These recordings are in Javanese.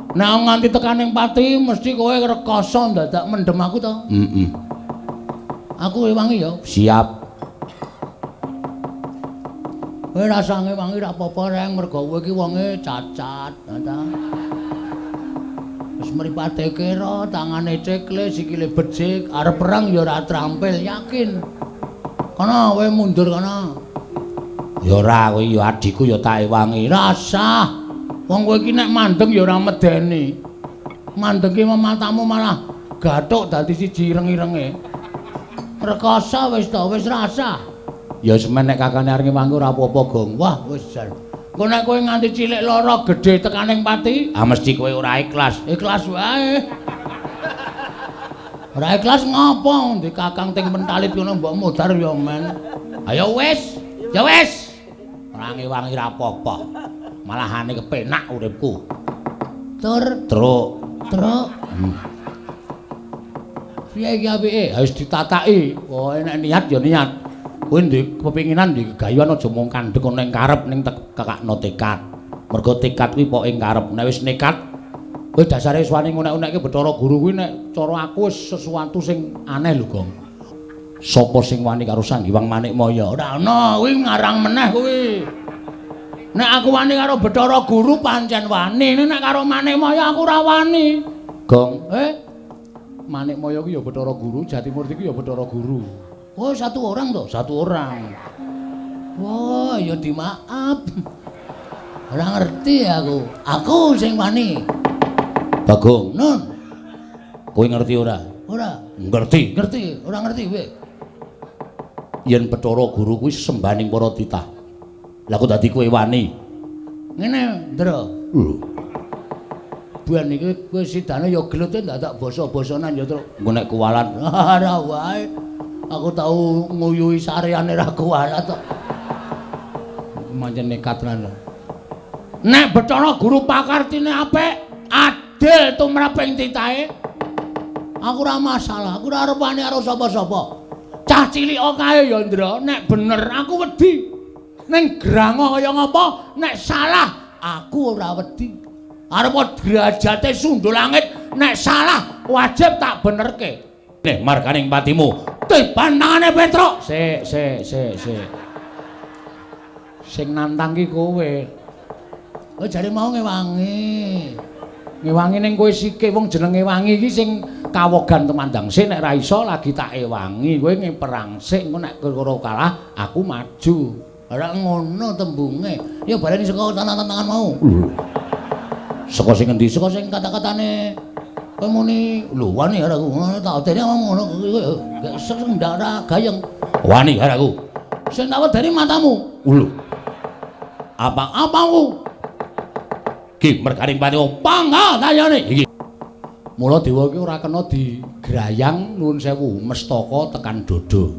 Nek nganti tekaning pati mesti kowe rekoso dadak mendem aku to. Aku Ewangi ya. Siap. Kowe rasa ngewangi ra apa-apa reng mergo kowe iki wonge cacat, ta. Wis mripate kira, tangane cekle, sikile becik, arep perang ya ora trampil, yakin. Kana kowe mundur kana. Ya ora kowe ya adikku ya tak ewangi. Rasah. Wong kowe iki nek mandeng ya ora medeni. Mandenge matamu malah gathuk dadi siji ireng-irenge. Rekoso wis to, wis rasah. Ya semen nek kakane arep ngewangi ora apa-apa, Gong. Wah, wis jan. Engko nek kowe nganti cilik lara gedhe tekaning pati, Mesti kowe ora ikhlas. ikhlas wae. Ora ikhlas ngopo? Ndi kakang ting mentalit ngono mbok modar ya men. Ayo wis. Ya wis. Ora ngewangi ora apa-apa. Malahane kepenak uripku. Tur Truk. truk. Piye iki apike? Harus ditataki. Oh, nek niat ya niat. Kowe ndek kepinginan ndek gayuan aja mung kandhek ana ing karep ning kakakno tekad. Mergo tekad kuwi pok ing karep. Nek wis nekat kowe dasare wani ngunek-unekke Bathara Guru kuwi nek cara aku wis sesuatu sing aneh lho, Gong. Sapa sing wani karo Sanghyang Manikmaya? Ora ana, kuwi ngarang meneh kuwi. Nek aku wani karo Bathara Guru pancen wani, nek karo Manikmaya aku ora wani. Gong, Manikmaya kuwi ya Bathara Guru, Jatimurti kuwi ya Bathara Guru. Oh, satu orang toh? satu orang. Wah, ya dimaaf. Ora ngerti aku. Aku sing wani. Bagong, Nun, kowe ngerti ora? ora Ngerti. ngerti, ora ngerti kowe. Yen Bathara Guru kuwi sembaning para titah. Lah kok dadi kowe wani? Ngene, Ndra. Buan iki kowe sidane ya gelut dadak basa-basanan ya, Tru. Engko nek kuwalan, Ora wae. Aku tau nguyuhi sareane ra kuwalat kok. mancen nekat tenan. Nek Bathara Guru pakartine apik, adil tumraping titahe. Aku ora masalah, aku ora arep wani karo sapa-sapa. Cah cilik kae ya, Ndra, nek bener aku wedi. Ning grango kaya ngapa, nek salah aku ora wedi. Arep derajate sundul langit, nek salah wajib tak benerke. Nih marganing patimu. Tiban tangane Petruk. Sik. Sing nantang ki kowe. Kowe jare mau ngewangi. Ngewangi ning kowe sike wong jenenge wangi iki sing kawogan temandang. Sik nek ra iso lagi tak ewangi, kowe ngeperang sik engko nek karo kalah aku maju. Ora ngono tembunge. Ya baleni saka tangan-tangan mau. Saka sing endi? Saka sing kata-katane kowe muni lho wani karo aku. Tak odeni omong ngono gak sing ndak gayeng. Wani karo aku. Sing tak wedeni matamu. Lho. Apa-apaku? Ki merganing patimu pangga tayane iki. Mula dewa iki ora kena digrayang nuwun sewu mestaka tekan dodo.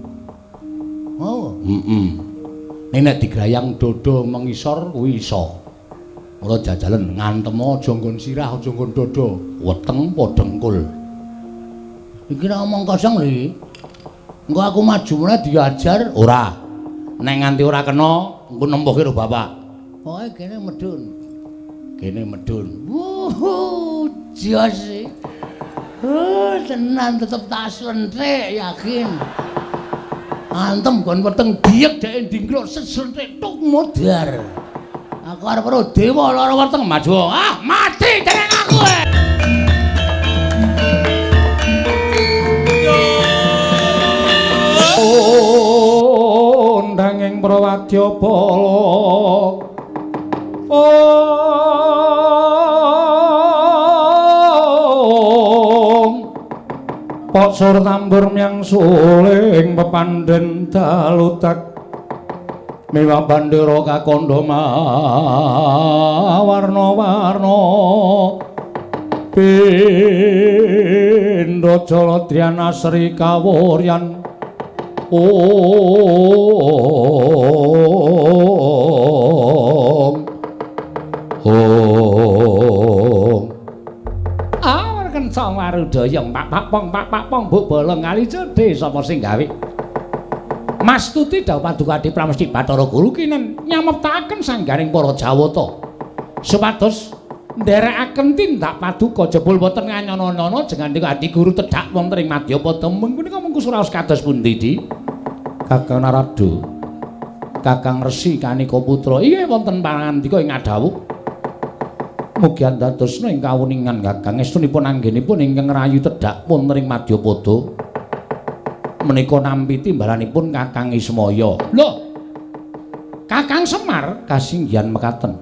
Oh, Ning nek digrayang dodo mengisor kuwi iso. Mula jajalen ngantemo aja nggon sirah aja nggon dodo, weteng padha engkul. iki ra omong kosong lho iki. Engko aku maju meneh diajar. Ora. Nek nganti ora kena engko nempuh karo bapak. Pokoke kene medun. Kene medun. Jos. Tenan tetep tak slenthik yakin. Antem kon weteng diek dhek ndingkluk seslenthik tuk modar. Aku arep karo dewa lara weteng maju. Ah, mati jeneng aku. Ndanging prawadya pala. Pok sur tambur myang suling pepandhen dalutak miwa bandera kakandha warna-warna pindha jaladryana sri kawuryan Kenca marudaya pak pong buk bolong kali cedhe sapa sing gawe Mastuti dawuh Padukadi Pramesti Bathara Guru kinen nyameptaken sanggaring para Jawata supados nderekaken tindak paduka jebul boten nganyono-nyono jengandika Adi Guru tedhak wonten ing Madyapada menika mengku suraos kados pundi di Kakang Narada Kakang Resi Kanika Putra inggih wonten pangandika ing adhawuh mugi andadosna ing kawuningan Kakang estunipun anggenipun ingkang rayu tedhak wonten ing Madyapada menika nampi timbalanipun Kakang Ismaya lho Kakang Semar kasinggihan mekaten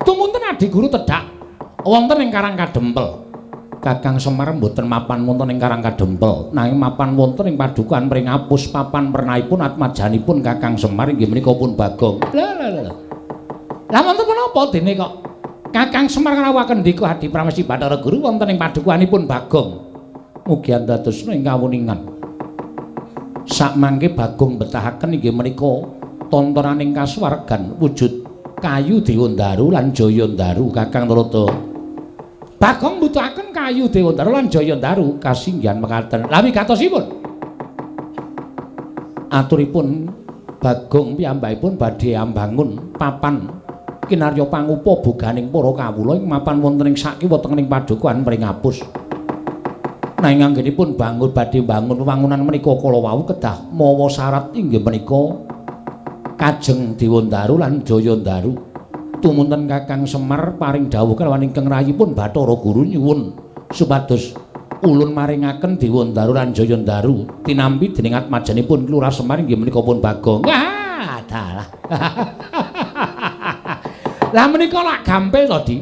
tumunten Adi Guru tedhak wonten ing Karang Kadempel. Kakang Semar mboten mapan wonten ing Karang Kadempel, nanging mapan wonten ing padukan Pringapus papan pernahipun atmajanipun Kakang Semar inggih menika pun Bagong. Lah wonten menapa dene kok Kakang Semar ngrawuhaken ndika Adi Pramesti Bathara Guru wonten ing padukanipun Bagong. Mugi andadosna ing kawuningan. Sakmangke Bagong betahaken inggih menika tontonaning kasuwargan wujud kayu Dewandaru lan Jayandaru Kakang Narada. Bagong mbutuhaken kayu Dewandaru lan Jayandaru kasinggihan mekaten. Lah wigatosipun aturipun Bagong piyambakipun badhe ambangun papan kinarya pangupa boganing para kawula ing mapan wonten ing sakiwa teng ing padukan Pringapus. Nanging anggenipun badhe bangun wangunan menika kala wau kedah mawa syarat inggih menika Kajeng Dewandaru lan Jayandaru tumunten Kakang Semar paring dawuh kelawan ingkang rayipun Bathara Guru nyuwun supados ulun maringaken Dewandaru lan Jayandaru tinampi dening atmajanipun Lurah Semar inggih menika pun Bagong. Wah, dalah. Lah menika lak gampil to, Di.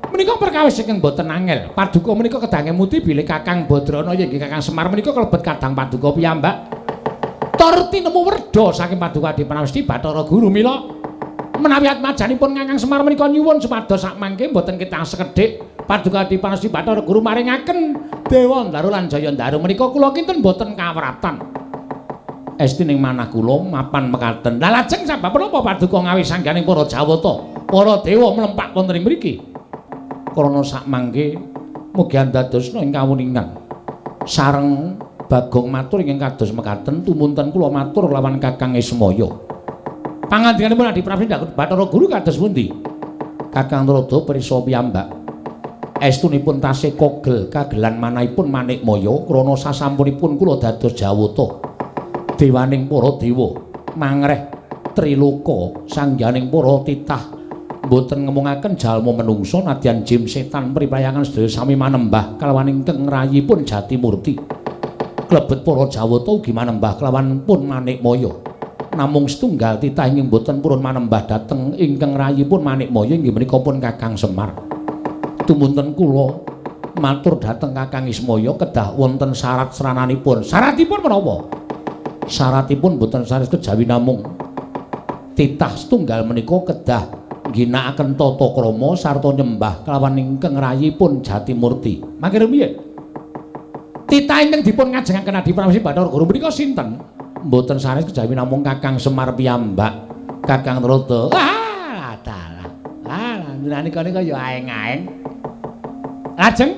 Menika perkawis saking boten angel. Paduka menika kedah ngemuti bilih Kakang Badrana inggih Kakang Semar menika kalebet kadang paduka piyambak. Torti nemu werda saking paduka Adi Pramesti Bathara Guru mila menawi atmajanipun Kakang Semar menika nyuwun supados sakmangke boten ketang sekedhik paduka Adi Pramesti Bathara Guru maringaken Dewandaru lan Jayandaru menika kula kinten boten kawratan. Estining manah kula mapan mekaten. Lah lajeng sabab menapa paduka ngawi sangganing para Jawata, para dewa mlempak wonten ing mriki? Krana sakmangke mugi andadosna ing kawuningan. Sareng Bagong matur ingkang kados mekaten tumunten kula matur lawan Kakang Ismaya. Pangandikanipun Adi Pramesti Bathara Guru kados pundi? Kakang Narada prisa piyambak. Estunipun tasih kogel kagelan manahipun Manikmaya krana sasampunipun kula dados Jawata. Dewaning para dewa mangreh Triloka sangganing para titah boten ngemungaken jalma menungsa nadyan jim setan pripayangan sedaya sami manembah kalawan ingkang rayipun Jatimurti. Klebet para Jawata ugi manembah kelawan pun Manikmaya. Namung setunggal titah ingkang boten purun manembah dhateng ingkang rayipun Manikmaya inggih menika pun Kakang Semar. Tumunten kula matur dhateng Kakang Ismaya kedah wonten syarat srananipun. Syaratipun menapa? Syaratipun boten sanes kejawi namung titah setunggal menika kedah ngginakaken tata krama sarta nyembah kelawan ingkang rayipun Jatimurti. Mangke rumiyin titah ingkang dipun ngajengaken Adi Pramesti Bathara Guru menika sinten? Mboten sanes kejawi namung Kakang Semar piyambak. Kakang Narada. Ah, dalah. Ah, nika ya aeng-aeng. Lajeng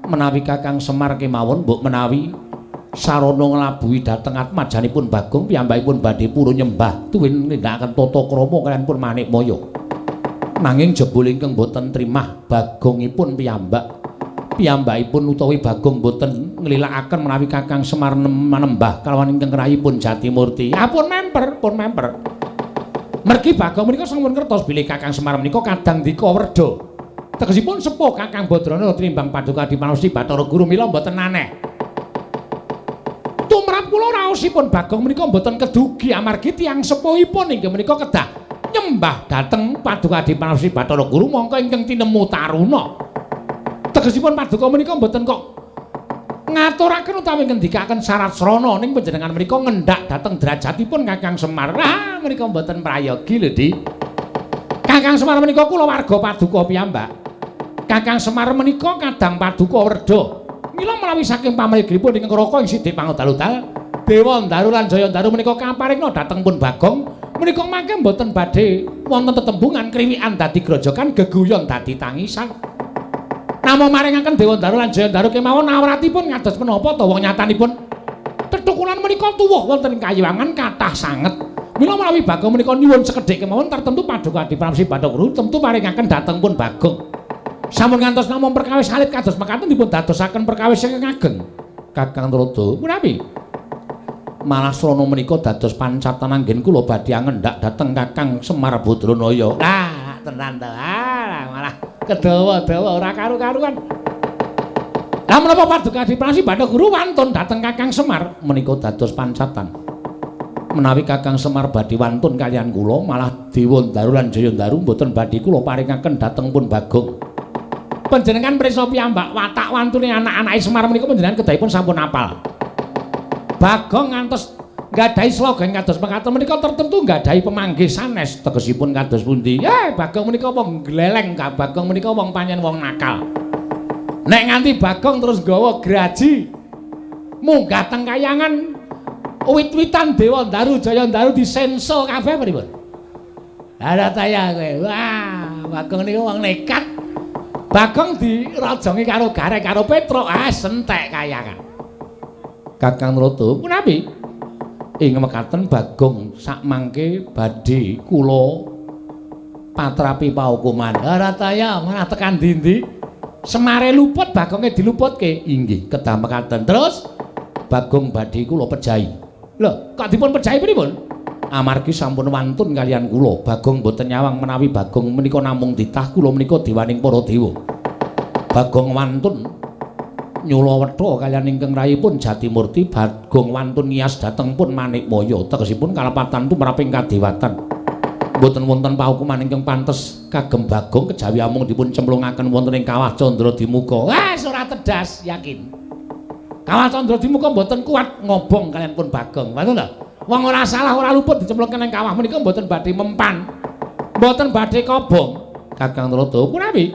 menawi Kakang Semar kemawon mbok menawi sarana nglabuhi dhateng atmajanipun Bagong piyambakipun badhe purun nyembah tuwin nindakaken tata krama kaliyan pun Manikmaya. Nanging jebul ingkang boten trimah Bagongipun piyambakipun utawi Bagong boten nglilakaken menawi Kakang Semar manembah kalawan ingkang rayipun Jatimurti. Pun memper. Mergi Bagong menika sampun kertos bilih Kakang Semar menika kadang dika werda. Tegesipun sepuh Kakang Badrana tinimbang paduka Adi Pramesti Bathara Guru mila mboten aneh. Tumrap kula raosipun Bagong menika mboten kedugi amargi tiyang sepuhipun inggih menika kedah nyembah dhateng paduka Adi Pramesti Bathara Guru mongko ingkang tinemu taruna. Tegesipun paduka menika mboten kok ngaturaken utawi ngendikaken syarat srana ning panjenengan menika ngendhak dhateng derajatipun Kakang Semar. Ah, menika mboten prayogi lho, Di. Kakang Semar menika kula warga paduka piyambak. Kakang Semar menika kadang paduka werda. Mila menawi saking pamrigipun ingkang raka ing Sidhi Pangudal-udal, Dewandaru lan Jayandaru menika kaparingna dhateng pun Bagong, menika mangke mboten badhe wonten tetembungan kriwikan dadi grojogan geguyon dadi tangisan. Namung maringaken Dewandaru lan Jayandaru kemawon awratipun ngados menapa ta wong nyatanipun tethukulan menika tuwuh wonten ing kayiwangan kathah sanget. Mila menawi Bagong menika nyuwun sekedhik kemawon tartemtu paduka Adi Pramesti Bathara Guru temtu maringaken dhateng pun Bagong. Sampun ngantos namung perkawis alit kados mekaten dipun dadosaken perkawis ingkang ageng. Kakang Trada, punapi? Malah srana menika dados pancatan anggen kula badhe ngendhak dhateng Kakang Semar Badranaya. Lah, tenan to. Malah kedawa-dawa ora karu-karuan. Lah menapa paduka diprasi Bathara Guru wantun dhateng Kakang Semar menika dados pancatan. Menawi Kakang Semar badhe wantun kalian kula malah Dewa Ndaru lan Jaya Ndaru mboten badhe kula paringaken dhateng pun Bagong. Panjenengan prisa piyambak watak wantune anak-anake Semar menika panjenengan kedahipun sampun apal. Bagong ngantos nggadahi slogan kados mekaten menika tertentu nggadahi pemanggih sanes tegesipun kados pundi. Bagong menika wong gleleng, Bagong menika wong panjen wong nakal. Nek nganti Bagong terus gawa graji munggah teng kayangan wit-witan Dewa Ndaru Jaya Ndaru disenso kabeh pripun? Ada taya kowe. Wah, Bagong niku wong nekat. Bagong dirajongi karo Garek karo Petruk, sentek kayangan. Kakang Trada, punapi? Ing mekaten Bagong sakmangke badhe kula patrapi paukuman. Harataya manah tekan ndi-ndi? Semare luput, Bagonge diluputke. Inggih, kedah mekaten. Terus Bagong badhe kula pejahi. Lho, kok dipun pejahi pripun? Amargi sampun wantun kalian kula, Bagong boten nyawang menawi Bagong menika namung ditah kula menika dewaning para dewa. Bagong wantun nyula wetha kalian ingkang rayipun Jatimurti, Bagong wantun nias dhateng pun Manikmaya, tegesipun kalepatan tumraping kadewatan. Boten wonten paukuman ingkang pantes kagem Bagong kejawi amung dipun cemplungaken wonten ing kawah Candradimuka. Ora tedas, yakin. Kawah Candradimuka boten kuat ngobong kalian pun Bagong. Ngoten lho. Wong ora salah ora luput dicemplungke ning kawah menika mboten badhe mempan. Mboten badhe kobong. Kakang Trada punapi?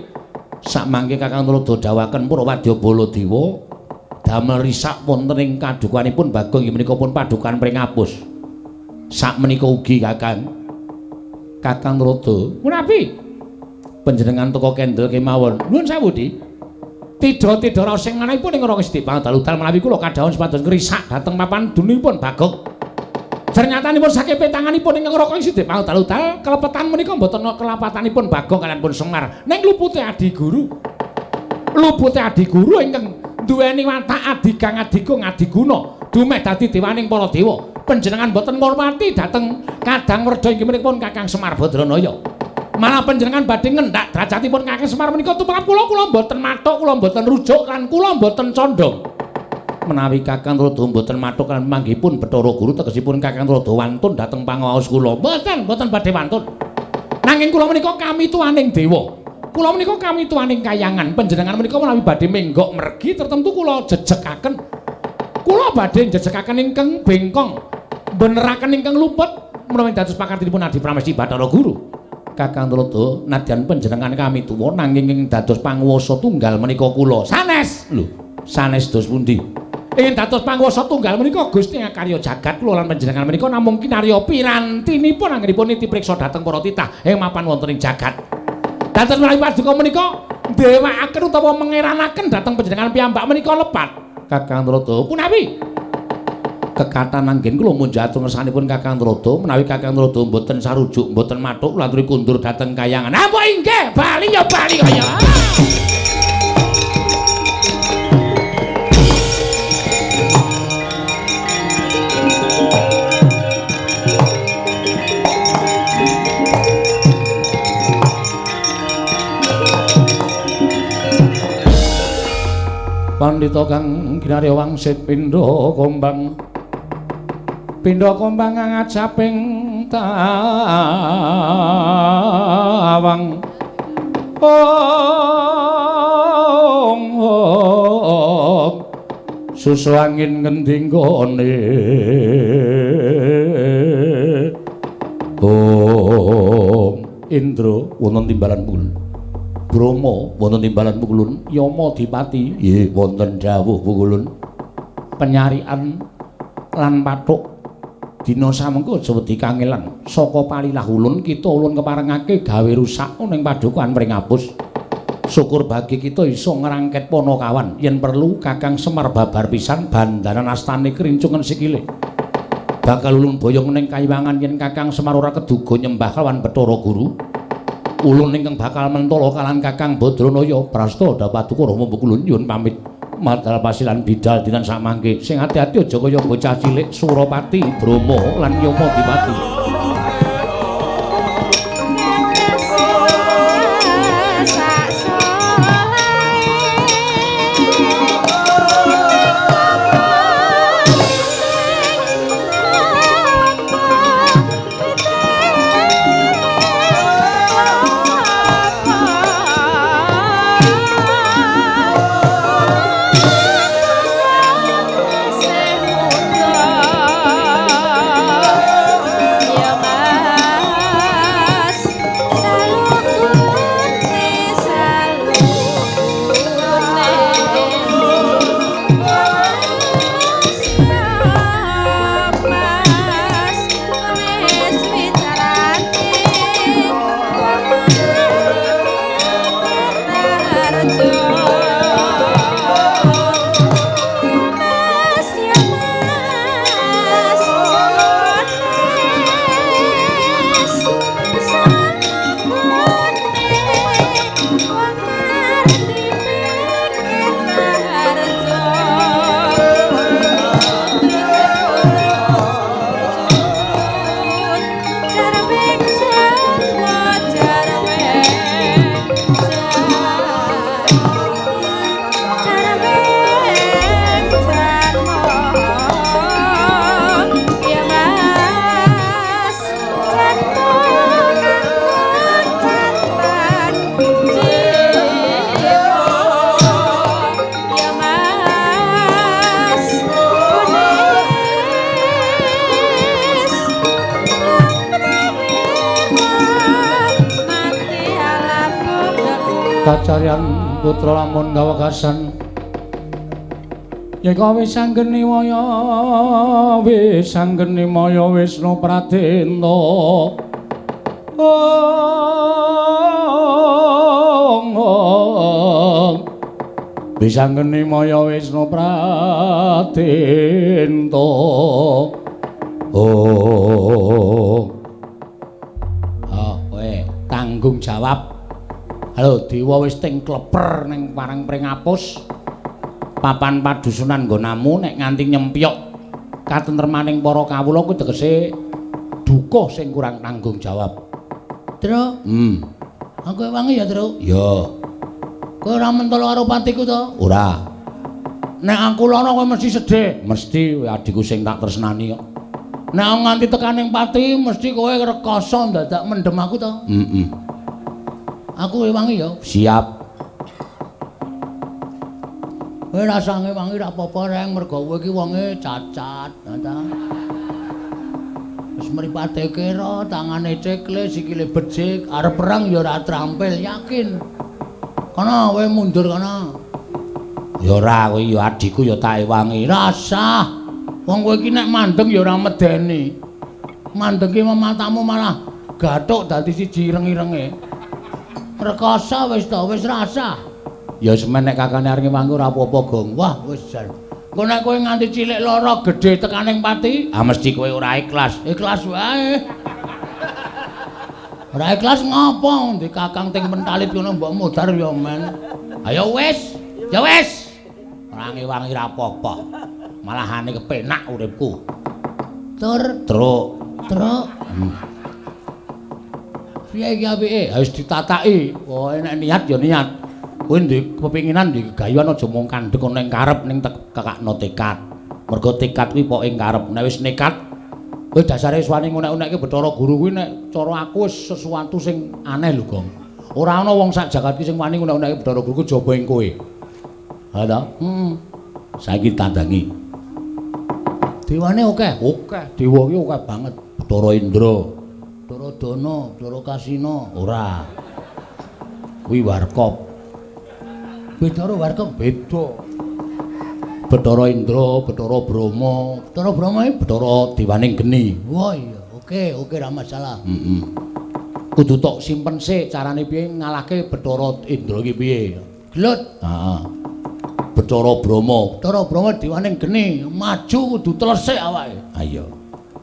Sakmangke Kakang Trada dawuhaken para wadya Baladewa damel risak wonten ing kadukanipun Bagong inggih menika pun padukan pringapus. Sak menika ugi Kakang Trada punapi? Panjenengan teka kendel kemawon. Nuwun sewu, Di. Tida-tida raos sing manahipun ing Rama Siti Pangdalutal menawi kula kadhawuh supados ngrisak dhateng papan dunipun Bagong. Ternyatanipun saking petanganipun ing Rama Siti Pangdalutal kelepetan menika mboten kelepatanipun Bagong kaliyan pun Semar. Ning lupute Adi Guru. Lupute Adi Guru ingkang duweni watak adigang adigung adiguna dumeh dadi dewaning para dewa. Panjenengan mboten ngurmati dhateng Kadang Werda inggih menika pun Kakang Semar Badranaya. Malah panjenengan badhe ngendhak derajatipun Kakang Semar menika tumrap kula mboten mathuk, kula mboten rujuk lan kula mboten condong. Menawi Kakang Trada mboten mathuk lan manggihipun Bathara Guru tegesipun Kakang Trada wantun dhateng pangaos kula. Mboten badhe wantun. Nanging kula menika kami tuaning dewa. Kula menika kami tuaning kayangan. Panjenengan menika menawi badhe menggok mergi tertentu kula jejekaken. Kula badhe jejekaken ingkang bengkong. Beneraken ingkang luput menawi dados pakartinipun Adi Pramesti Bathara Guru. Kakang Trada nadyan panjenengan kami tuwa nanging ing dados panguwasa tunggal menika kula. Sanes. Lho, sanes dos pundi? Ingin dados panguwasa tunggal menika Gusti Ngakarya jagat kula lan panjenengan menika namung kinarya pirantinipun anggenipun niti priksa dhateng para titah ing mapan wonten ing jagat. Dados menawi paduka menika ndewekaken utawa mengeranaken dhateng panjenengan piyambak menika lepat. Kakang Trada punapi? Kekatan anggen kula munjatur ngersanipun Kakang Trada menawi Kakang Trada mboten sarujuk mboten mathuk kula aturi kundur dhateng kayangan. Ampun inggih, bali ya bali kaya. Pandhita kang ginarya wangsit pindha kombang ngajaping tawang susu angin ngending gone Indra wonten timbalan pukul Brahma wonten timbalan pukulun Yama Dipati nggih wonten dawuh pukulun penyarian lan pathuk dina samengko aja wedi kangelan saka palilah ulun kita ulun keparengake gawe rusak ning padukan pringapus syukur bagi kita iso ngrangket Panakawan yen perlu Kakang Semar babar pisan bandaran astane kerincungan sikile bakal ulun boyong ning kayiwangan yen Kakang Semar ora keduga nyembah kelawan Bathara Guru ulun ingkang bakal mentala kalan Kakang Badranaya prasta Dapaduka Rama Kulun nyuwun pamit madal pasilan bidal dinan samangke sing ati-ati aja kaya bocah cilik Surapati Brama lan Yamadipati. Kacarian putra lamun gawekasan yeka wis anggeni waya Wisnu Pradenta wis anggeni maya Wisnu Pradenta kowe tanggung jawab. Halo, Dewa wis ting kleper ning parang pringapus. Papan padusunan nggonamu nek nganti nyempyok katentremaning para kawula kuwi tegese duka sing kurang tanggung jawab. Tru? Aku wangi ya, Tru? Ya. Kowe ora mentolo karo patiku to? Ora. Nek aku lara kowe mesti sedih. Mesti adikku sing tak tresnani kok. Nek nganti tekaning pati mesti kowe rekoso dadak mendem aku to? Aku wangi ya. Siap. Kowe rasange wangi ra apa-apa reng mergo kowe iki wonge cacat, ta. Wis mripate kira, tangane cekle, sikile becik, arep perang ya ora trampil, yakin. Kana kowe mundur kana. Ya ora, kowe ya adikku ya tak ewangi. Rasah. Wong kowe iki nek mandeng ya ora medeni. Mandenge matamu malah gathuk dadi siji ireng-irenge. Rekoso wis to, wis rasah. Ya semen nek kakane arep mangku ora apa-apa, Gong. Wah, wis jan. Engko nek kowe nganti cilik lara gedhe tekaning pati, mesti kowe ora ikhlas. Ikhlas wae. Ora ikhlas ngopo? Ndi kakang ting pentalit ngono mbok mudhar ya men. Ayo wis. Ya wis. Ora ngewangi ra apa-apa. Malahane kepenak uripku. Tur, Truk. Truk. Piye iki apike? Wis ditataki. Oh, nek niat ya niat. Kowe ndek kepinginan ndek gegayuhan aja mung kandhek ana ing karep ning kakakno tekad. Mergo tekad kuwi pokoke ing karep. Nek wis nekat, kowe dasare wis wani ngunek-unekke Bathara Guru kuwi nek cara aku wis sesuatu sing aneh lho, Gong. Ora ana wong sak jagat iki sing wani ngunek-unekke Bathara Guru jaba ing kowe. Ha ta? Saiki tandangi. Dewane akeh. Akeh, dewa ki akeh banget. Bathara Indra, Bathara Dana, Bathara Kasina. ora. Kuwi Warkop. Beda karo Warkop. Beda. Bathara Indra, Bathara Brahma, Bathara Brahma iki Bathara Dewaning Geni. wah iya, oke ora masalah. Kudu tok simpen sik carane piye ngalahke Bathara Indra iki piye. Glut. Heeh. Bathara Brahma. Bathara Brahma Dewaning Geni, maju kudu telesik awake. Ha iya.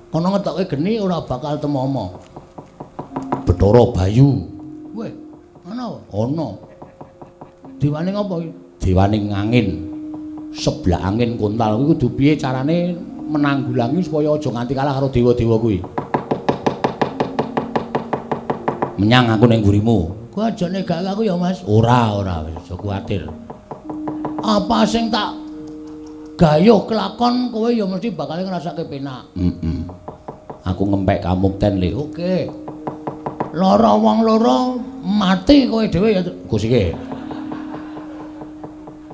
Kono ngetokke geni ora bakal temomo. Bathara Bayu. Weh, Ana. Ana. Dewaning apa iki? Dewaning angin. Sebelah angin kontal kuwi kudu piye carane menanggulangi supaya aja nganti kalah karo dewa-dewa kuwi. Menyang aku ning ngurimu. Kowe aja negake aku ya, Mas. Ora, wis aja kuwatir. Apa sing tak gayuh kelakon kowe ya mesti bakal ngrasake penak. Aku ngempek kamukten le. Oke. Lara wong loro mati kowe dhewe ya. Gus iki.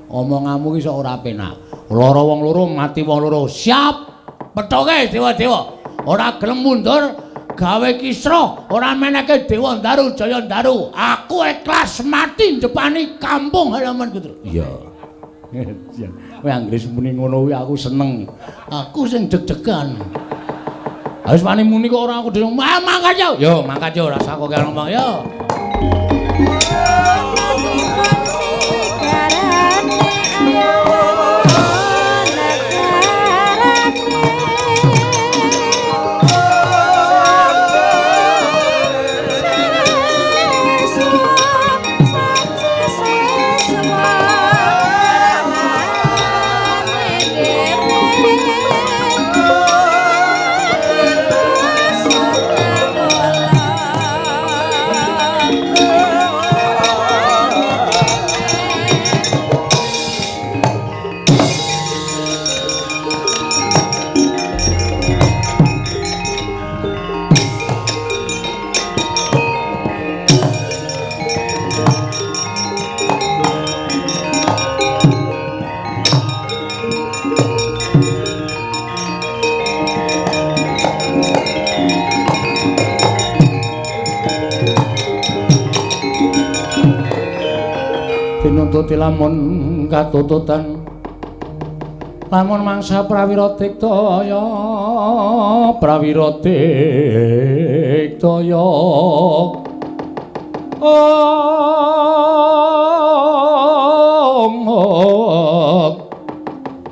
Omonganmu ki sok ora penak. Lara wong loro mati wong loro. Siap. Pethoke dewa-dewa. Ora gelem mundur gawe kisra, ora meneke Dewa Ndaru Jaya Ndaru. Aku ikhlas mati ndepani kampung halamanku. Iya. Kowe anggere muni ngono kuwi aku seneng. Aku sing deg-degan. Wis wani muni kok ora aku dhewe. Mangkat yo. Yo, mangkat yo ora usah kok ngomong yo. Pinuntut lamun katututan lamun mangsa prawira diktaya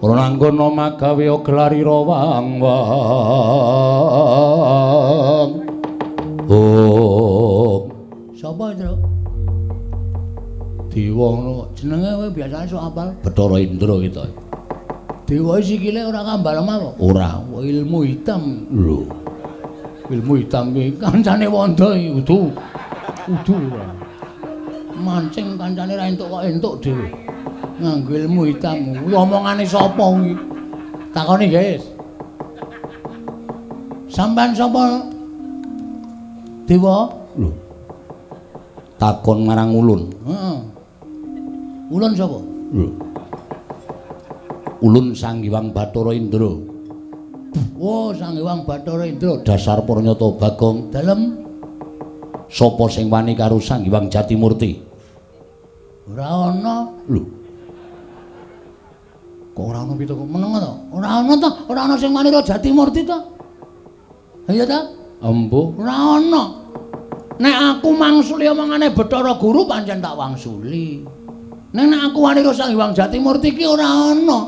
ora nanggana magawe glarira wang-wang Sapa itu? Dewa ngono Jenenge kowe biasane sok apal? Bathara Indra kita. Dewa sikile ora kambalem apa? Ora. Ilmu hitam. Lho. Ilmu hitam iki Kancane Wanda iki udu ora. Mancing kancane ra entuk kok entuk dhewe. Nganggo ilmu hitam. Kuwi omongane sapa kuwi? Takoni, guys. Sampeyan sapa? Dewa? Lho. Takon marang ulun. Heeh. Ulun sapa? Lho. Ulun Sang Hyang Bathara Indra. Oh, Sang Hyang Bathara Indra. Dasar Pranyata Bagong. Dalem Sapa sing wani karo Sang Hyang Jatimurti? ora ana. Lho. Kok ora ana pitu meneng to? Ora ana to? Ora ana sing wani karo Jatimurti to? Iya ta? Embuh. Ora ana. Nek aku mangsuli omongane Bathara Guru pancen tak wangsuli. Nek aku wani karo Sang Hyang Jatimurti ki ora ana.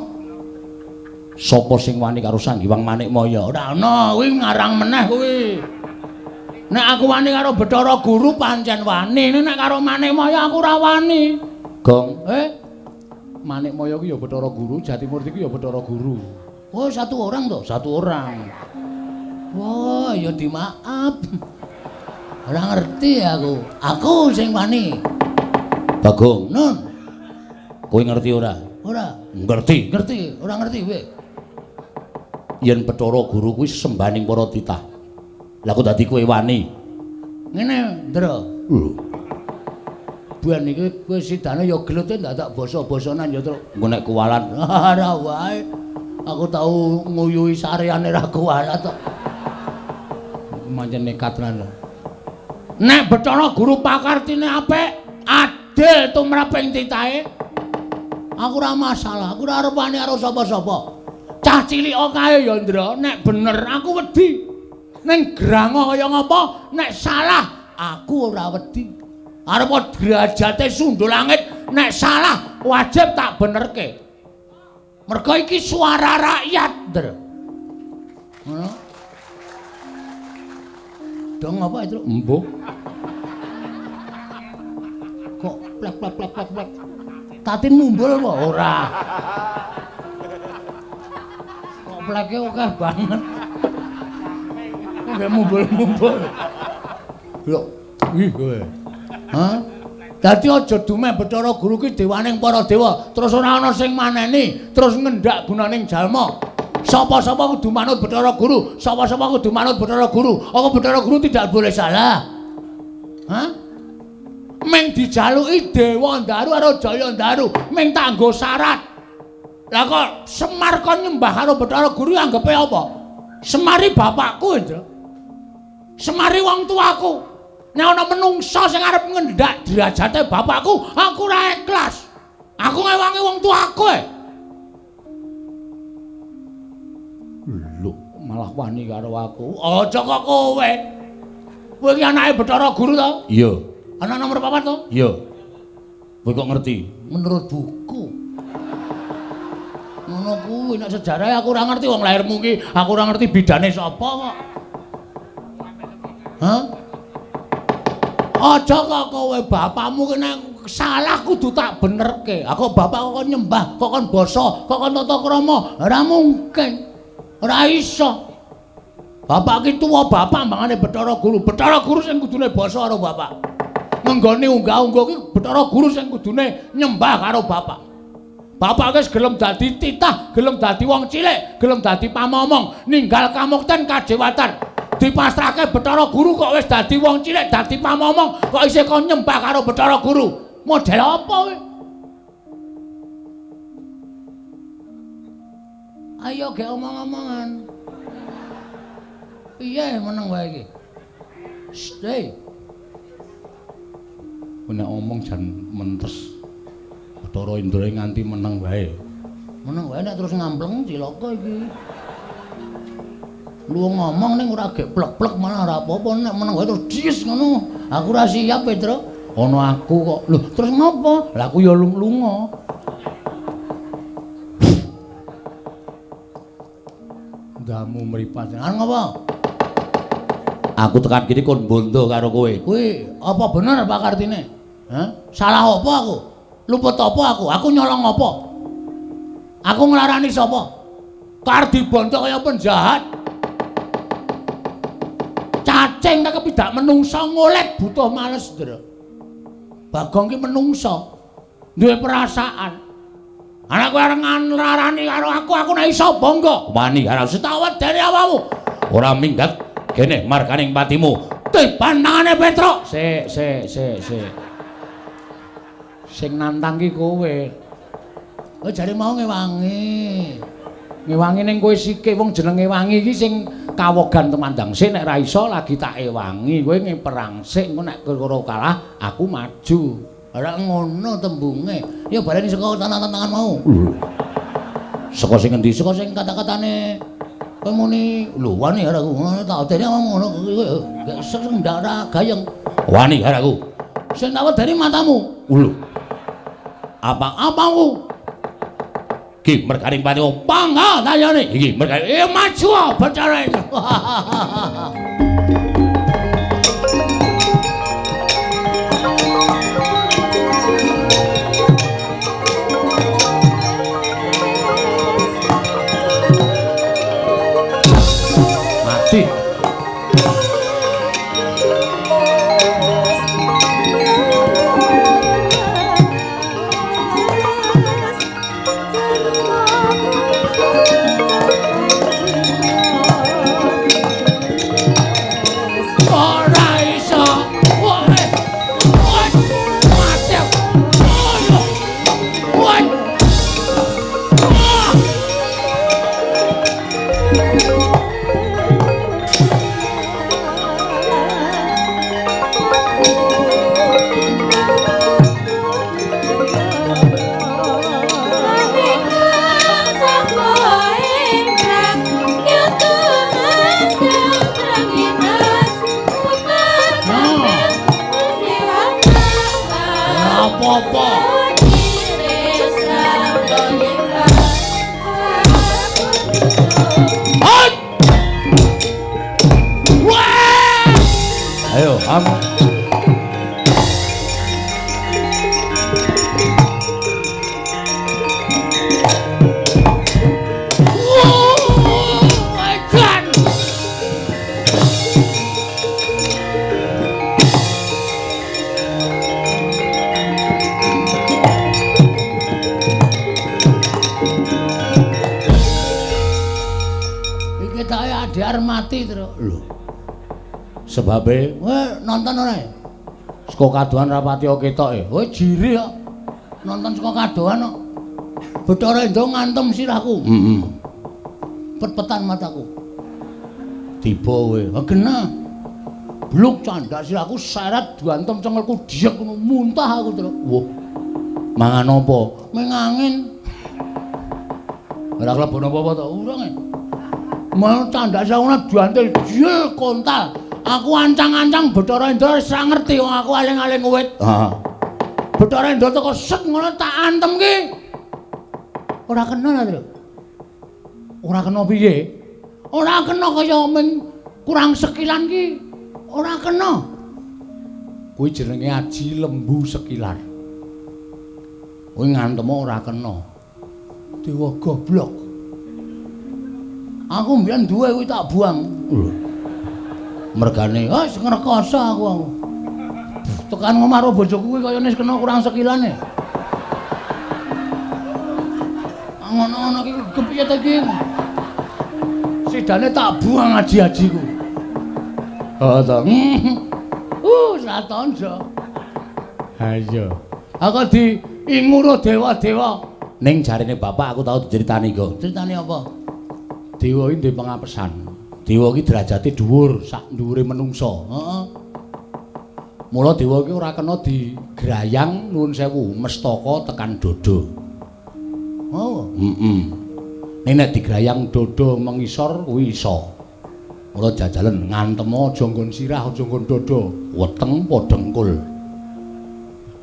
Sapa sing wani karo Sang Hyang Manikmaya? Ora ana, kuwi ngarang meneh kuwi. Nek aku wani karo Bathara Guru pancen wani, nek karo Manikmaya aku ora wani. Gong. Manikmaya ki ya Bathara Guru, Jatimurti ki ya Bathara Guru. Oh, satu orang toh? Satu orang. Wah, ya dimaaf. Ora ngerti aku. Aku sing wani. Bagong. Nun. Kowe ngerti ora? Ora. Ngerti. Ngerti, ora ngerti kowe. Yen Bathara Guru kuwi sembaning para titah. Lah kok dadi kowe wani? Ngene, Ndra. Lho. Buan iki kowe sidane ya gelute dadak basa-basanan ya, Truk. Engko nek kuwalat Ora wae. Aku tau nguyuhi sareane ra kuwalat kok. mancen nekat tenan. Nek Bathara Guru pakartine apik, adil tumraping titahe. Aku ora masalah, aku ora arep wani karo sapa-sapa. Cah cilik kae ya, Ndra, nek bener aku wedi. Ning grango kaya ngapa, nek salah aku ora wedi. Arep derajate sundul langit, nek salah wajib tak benerke. Mergo iki suara rakyat, Ndra. Ngono. Dong apa itu? Embuh. plek plek plek plek plek. Tatin mumbul apa ora? Kok pleke akeh banget. Kok mumbul-mumbul. Lho, ih kowe. Hah? Dadi aja dumeh Bathara Guru ki dewaning para dewa, terus ora ana sing maneni, terus ngendak gunaning jalma. Sapa-sapa kudu manut Bathara Guru, sapa-sapa kudu manut Bathara Guru. Apa Bathara Guru tidak boleh salah? Hah? Meng dijaluki Dewa Ndaru karo Jaya Ndaru, meng tak nggo syarat. Lah kok Semar kon nyembah karo Bathara Guru anggepe apa? Semari bapakku, Indra. Semari wong tuaku. Nek ana menungsa sing arep ngendak derajate bapakku, aku ora ikhlas. Aku ngewangi wong tuaku. Lho, malah wani karo aku. Aja kok kowe. Kowe iki anake Bathara Guru to? Iya. Anak nomor 4 to? Iya. Kowe kok ngerti? Menurut buku. Ngono kuwi nek sejarah aku ora ngerti wong lairmu ki, aku ora ngerti bidane sapa kok. Hah? Aja kok kowe bapakmu ki nek salah kudu tak benerke. Aku bapak kok nyembah, kok kon basa, kok kon tata krama. Ora mungkin. Ora iso. Bapak ki tuwa bapak mangane Bathara Guru. Bathara Guru sing kudune basa karo bapak. Menggone unggah-ungguh ki Bathara Guru sing kudune nyembah karo bapak. Bapak wis gelem dadi titah, gelem dadi wong cilik, gelem dadi pamomong, ninggal kamukten kajewatan. Dipasrahke Bathara Guru kok wis dadi wong cilik, dadi pamomong, kok isih kon nyembah karo Bathara Guru. Model apa kowe? Ayo ge omong-omongan. Piye meneng wae iki? Stay. Nek omong jan mentes. Bathara Indra nganti meneng wae. Meneng wae nek terus ngampleng cilaka iki. Lu ngomong ning ora gek plek-plek malah ora apa-apa nek meneng wae terus dis ngono. Aku ora siap, Pedro. Ono aku kok. Lho, terus ngopo? Lah aku ya lunga. Ndamu mripat. Ngopo? Aku tekan kene kon bondo karo kowe. Kuwi apa bener Pak Kartine? Hah? Salah apa aku? Luput apa aku? Aku nyolong apa? Aku nglarani sapa? Kardi bondo kaya penjahat. Cacing kepidak menungsa ngolet butuh males, Ndra. Bagong ki menungsa. Duwe perasaan. Ana kowe areng nglarani karo aku nek iso bangga. Wani karo setawet dari awakmu. ora minggat kene markaning patimu. Tiban nangane Petro. Sing nantang ki kowe. Oh jare mau ngewangi. Ngewangi ning kowe sikik wong jenenge wangi iki sing kawogan temandang sik nek ra iso lagi tak ewangi kowe ngeperang sik engko nek karo kalah aku maju. Ora ngono tembunge. Ya baleni saka tangan-tangan mau. Saka sing endi? Saka sing kata-katane kowe muni lho wani karo aku. Tak odeni awakmu ngono kowe gak sing ndak ora gayeng. Wani karo aku. Sing tak wedeni matamu. Lho. Apa-apamu? Ki merkaning patimu. Pangga tanyane. Iki merkaning maju bicara itu. Mati. arep mati terus. Lho. Sebabe Nonton ora? saka kadohan rapati ketoke. Jiri kok. Nonton saka kadohan kok. Bathara Indra ngantem sirahku. Heeh. Pet-petan mataku. Tiba kowe. Genah. Bluk candak sirahku seret diantem cengelku diek ngono muntah aku terus. Wah. Mangan apa? Mengangin. Ora klebon apa-apa to? Urung. Mau candak sauna diantil jil kontal. Aku ancang-ancang Bathara Indra wis ora ngerti wong aku aling-aling wit. Heeh. Bathara Indra teko set ngono tak antem ki. Ora kena lho, Tru. Ora kena piye? Ora kena kaya ming kurang sekilan ki. Ora kena. Kuwi jenenge aji lembu sekilar. Kuwi ngantem ora kena. Dewa goblok. Aku mbiyen duwe kuwi tak buang. Mergane Wis ngrekoso aku. Tekan ngomah karo bojoku kuwi kaya wis kena kurang sekilane. Ngono-ngono iki kepiye ta iki? Sidane tak buang aji-ajiku. Oh to. Satonjo. Ha iya. Aku diinguro dewa-dewa. Ning jarine bapak aku tau diceritani kok. Ceritane apa? Dewa iki ndek pengapesan. Dewa iki derajate dhuwur sak dhuwure menungsa. Heeh. Mula dewa iki ora kena digrayang nuwun sewu mestaka tekan dodo. Oh, Heeh. Ning nek digrayang dodo mengisor kuwi iso. Mula jajalen ngantem aja nggon sirah aja nggon dodo, weteng padha engkul.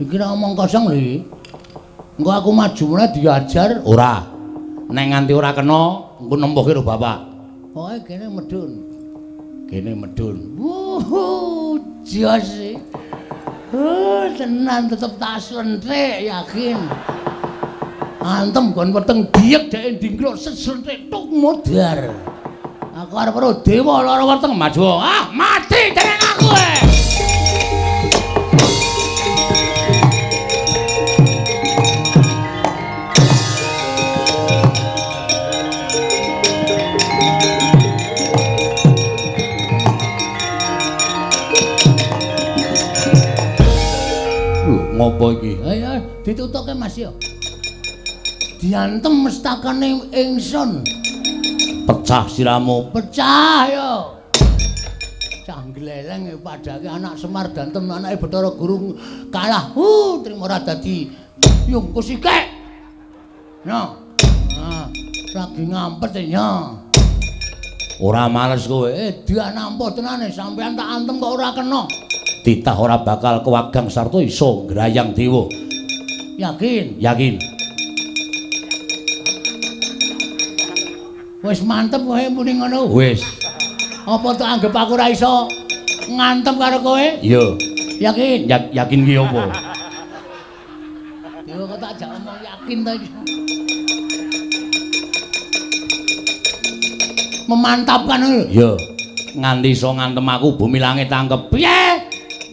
iki ora omong kosong lho iki. Engko aku maju meneh diajar. Ora. Nek nganti ora kena, engko nempuhke karo bapak. Pokoke kene medun. Kene medun. Jos sih. Tenan tetep tak slenthik yakin. Antem kon weteng diek dhek ndingkluk seslenthik tuk modar. Aku arep karo dewa lara weteng maju. Ah, mati dening aku e. Ngopo iki? Ayo ditutuke Mas yo. Diantem mestakane ingsun. Pecah siramu. Pecah yo. Cah gleleng padake anak Semar dantem anake Bathara Guru kalah. Trimo ora dadi yungku sikek. Yo. Nah, lagi ngampet ya. Ora males kowe. Dia nampa tenane sampean tak antem kok ora kena. Titah ora bakal kewagang sarta iso ngrayang dewa. Yakin? Yakin. Wis mantep kowe muni ngono. Wis. Apa tak anggap aku ora iso ngantem karo kowe? Iya. Yakin? Yakin ki apa? Yo kok tak jak omong yakin ta iki. Memantapkan lho. Iya. Nganti iso ngantem aku bumi langit tangkep. Piye?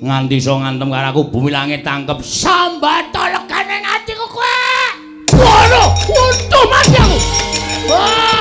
Nganti iso ngantem karo aku bumi langit tangkep. Sambata legane atiku kowe. Waduh, untung mati aku. Wah!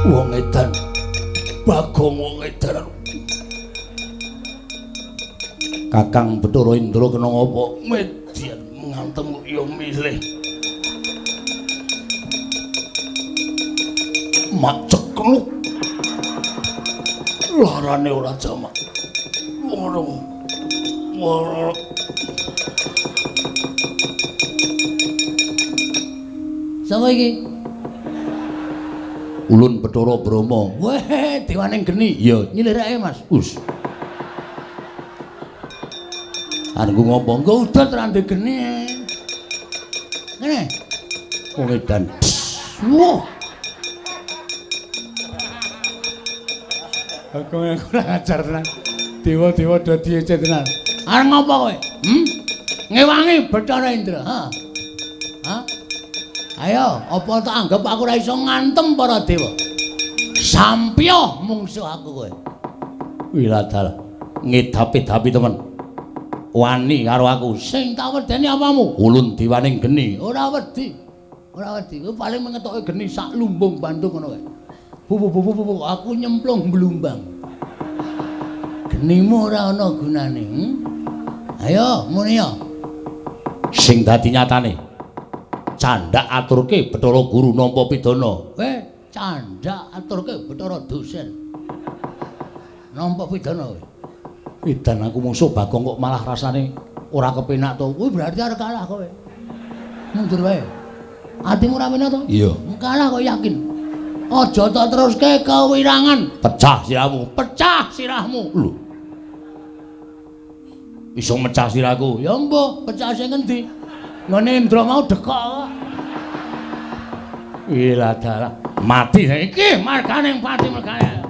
Wong edan. Bagong wong edan. Kakang Bathara Indra kena ngapa? Median ngantem ya milih. Mak cekluk. Larane ora jamak. Waduh. Waduh. Sapa iki? Ulun Bathara Brama. Weh, dewaning geni. Iya, Nyilirake, Mas. us. Arengku ngopo? Engko udah terande geni. Ngene. Wong edan. Wah. Aku kurang ajar tenan. Dewa-dewa dadi ece tenan. Arep ngopo kowe? Ngewangi Bathara Indra, ha? Hah? Ayo, apa tak anggap aku ora iso ngantem para dewa? Sampya mungsuh aku kowe. Wiladal ngedapi-dapi temen. Wani karo aku. Sing tak wedeni apamu? Ulun diwaning geni. Ora wedi. Ora wedi. Kowe paling mengetoke geni sak lumbung Bandung ngono kowe. Bu, aku nyemplung blumbang. Genimu ora ana gunane. Ayo, muni ya. Sing dadi nyatane candak aturke Bathara Guru nampa pidana. Kowe candak aturke Bathara dosen. Nampa pidana kowe. Edan aku musuh Bagong kok malah rasane ora kepenak to. Kuwi berarti arep kalah kowe. Mundur wae. Atimu ora penak to? Iya. Kalah kok yakin. Aja tak teruske kewirangan. Pecah sirahmu. Pecah sirahmu. Lho. Iso mecah sirahku. Ya mbah, pecah sing endi? Ngene Indra mau dekok. Wiladal mati iki margane pati mergane.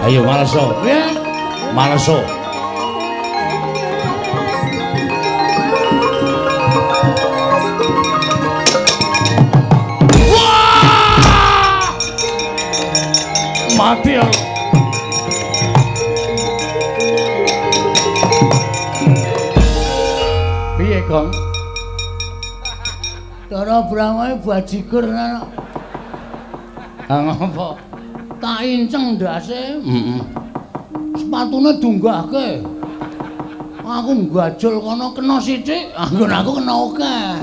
Ayo maleso. Maleso. Wah! Mati aku. Piye, Gong? Cara brangae bajigur ana. Ha ngopo? Tak inceng ndase. Sepatune dunggahke. Aku nggajul kono kena sithik, anggon aku kena akeh.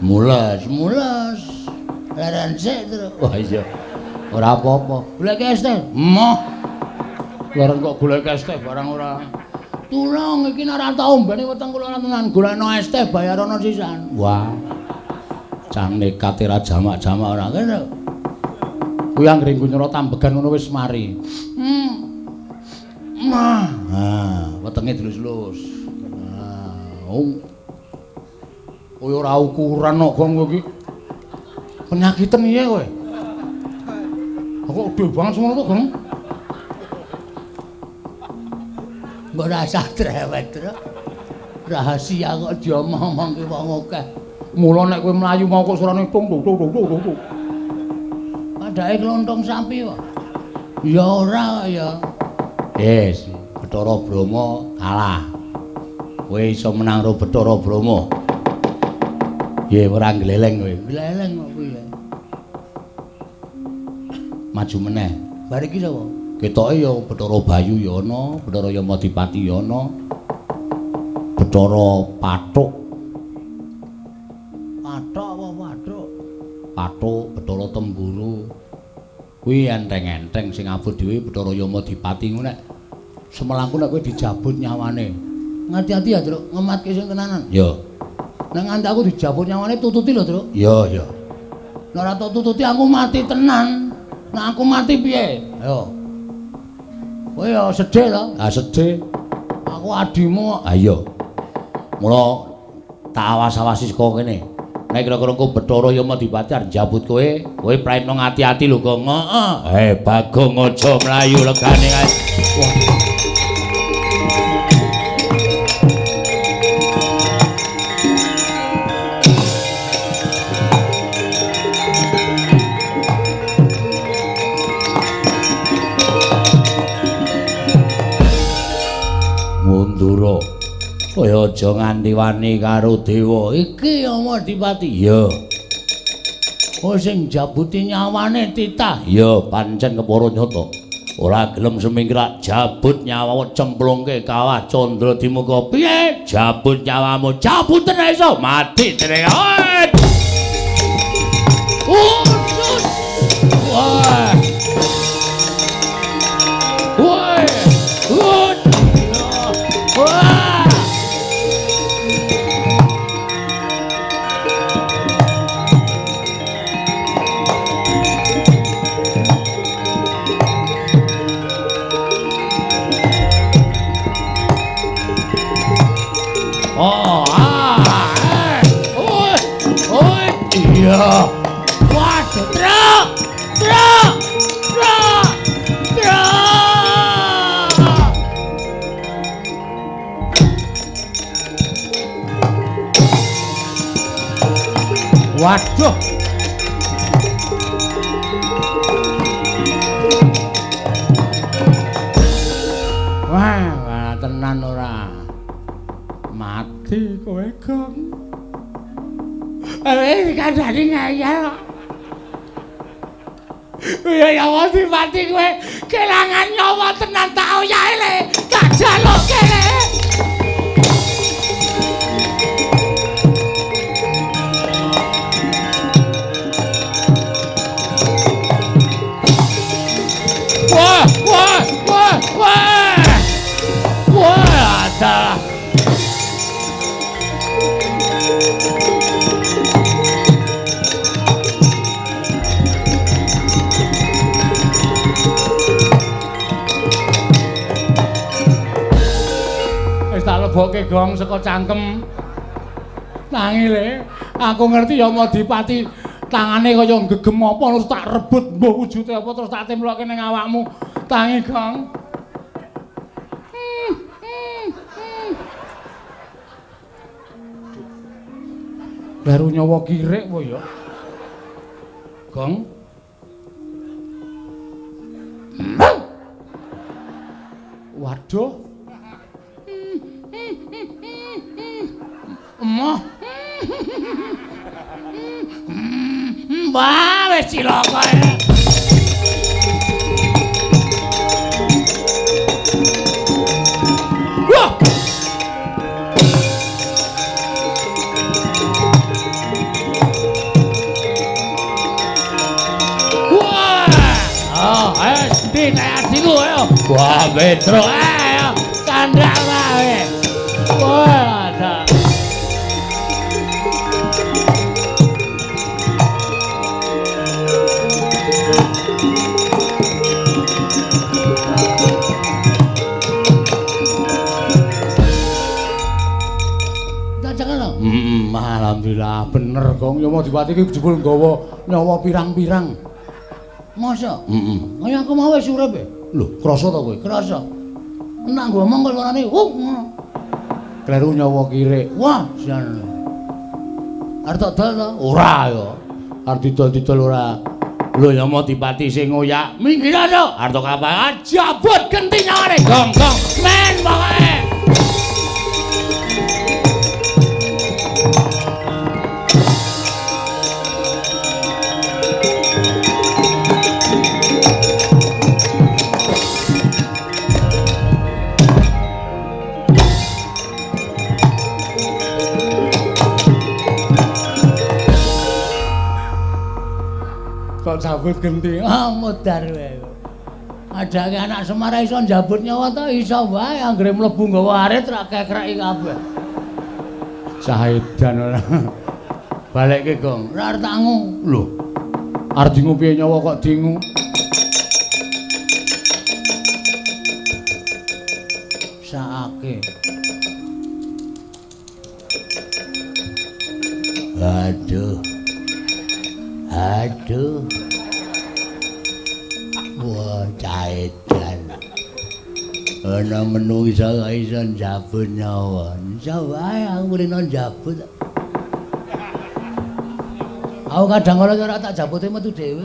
Mules. Leren sik terus. Wah iya. Ora apa-apa. Golek es teh. Moh. Leren kok golek es teh barang ora. Tulung iki nek ora tau mbene weteng kula tenan golekno es teh bayarana sisan. Wah. Cang nekat ora jamak-jamak ora Ngono. Kuwi anggere nyoro tambegan ngono wis mari. Mah. Wetenge dilus-lus. Kowe ora ukuran kok Gong kowe iki. Penyakiten iya kowe. Kok gede banget semono to, Gong? Mbok rasa trewet, Tru. Rahasia kok diomong-omongke wong akeh. Mula nek kowe mlayu mau kok surane tung. Padahal klontong sapi kok. Ya ora ya. Yes, Bathara Brahma kalah. Kowe iso menang karo Bathara Brahma. Ye ora gleleng kowe. Gleleng kok piye? Maju meneh. Bar iki sapa? Ketoke ya Bathara Bayu ya ana, Bathara Yamadipati ya ana. Bathara Pathuk. Pathuk apa Pathuk? Pathuk, Bathara Temburu. Kuwi enteng-enteng sing abot dhewe Bathara Yamadipati ngono nek semelangku nek kowe dijabut nyawane. Ngati-ati ya, Truk, ngematke sing tenanan. Ya. Nek nganti aku dijabut nyawane tututi lho, Truk. Ya. Nek ora tututi aku mati tenan. Nek aku mati piye? Ayo. Kowe ya sedih to? Ah sedih. Aku adimu. Ah iya. Mula tak awas-awasi saka kene. Nek kira-kira engko Bathara Yamadipati arep njabut kowe praetno ngati-ati lho, Gong. Heeh. Bagong aja mlayu legane kae. Wah. Mundura. Kaya aja nganti wani karo dewa. Iki Yamadipati. Iya. Oh sing jabuti nyawane titah. Ya pancen kepara nyata. Ora gelem semingkrak jabut nyawamu cemplungke kawah Candra Dimuka. Piye? Jabut nyawamu jabuten iso mati dening. Wah. Wah. Wah. Oh, iya. Waduh, truk. Waduh. Wah, tenan ora. Mati kowe, Gong. Kandhane ngeyel kok. Ya mati kowe kelangan nyawa tenan tak oyahe le. Gak jaloke le. Wah, ada. Tak lebokke Gong saka cangkem. Tangi le, aku ngerti ya Madipati tangane kaya gegem apa terus tak rebut mbok wujude apa terus tak temlokke ning awakmu. Tangi Gong. Baru nyawa kirik apa ya? Gong. Waduh. Emoh. Wah, wis cilaka e. Wah. Oh, ayo ndi nek adiku ayo. Wah, Petro ayo. Kandhak wae. Wah, ada. Alhamdulillah bener Gong ya Madipati iki jebul nggawa nyawa pirang-pirang. Masa? Kaya aku mau wis urip e. Lho, krasa ta kowe? Krasa. Enak ngomong kok larane ngono. Kleru nyawa kirik. Wah, jan. Arep tak dol ta? Ora ya. Arep didol-didol ora. Lho ya Madipati sing ngoyak. Minggir to. Arep kapan jabut genti nyawane Gong. Men pokoke. Kok jabut genti? Mudar wae. Adake anak Semar iso njabut nyawa ta iso wae anggere mlebu nggawa arit rak kekreki kabeh. Saedan ora. Balekke Gong. Ora arep tangu. Lho. Arep dingu piye nyawa kok dingu? Saake. Aduh. Wah, caedan. Ana menungsa kok iso njabut nyawa. Iso wae aku mrene njabut. Aku kadang kala ora tak jabute metu dhewe.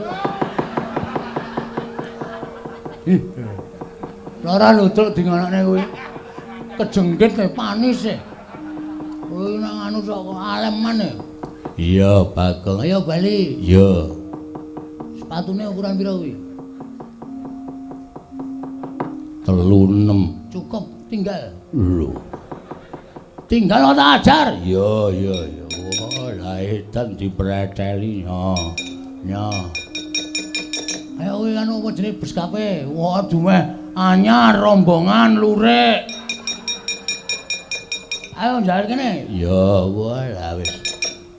Lara lutruk dingonokne kuwi. Kejengget panis e. Kuwi nang anu sok aleman e. Iya, Bagong. Ayo bali. Iya. Sepatune ukuran pira kuwi? 36. Cukup tinggal. Lho. Tinggal tak ajar. Iya. Wah, lah edan dipreteli nya. Ayo kuwi kan apa jenenge bus kape? Wah, dumeh anyar rombongan lurik. Ayo jalan kene. Ya, wah lah wis.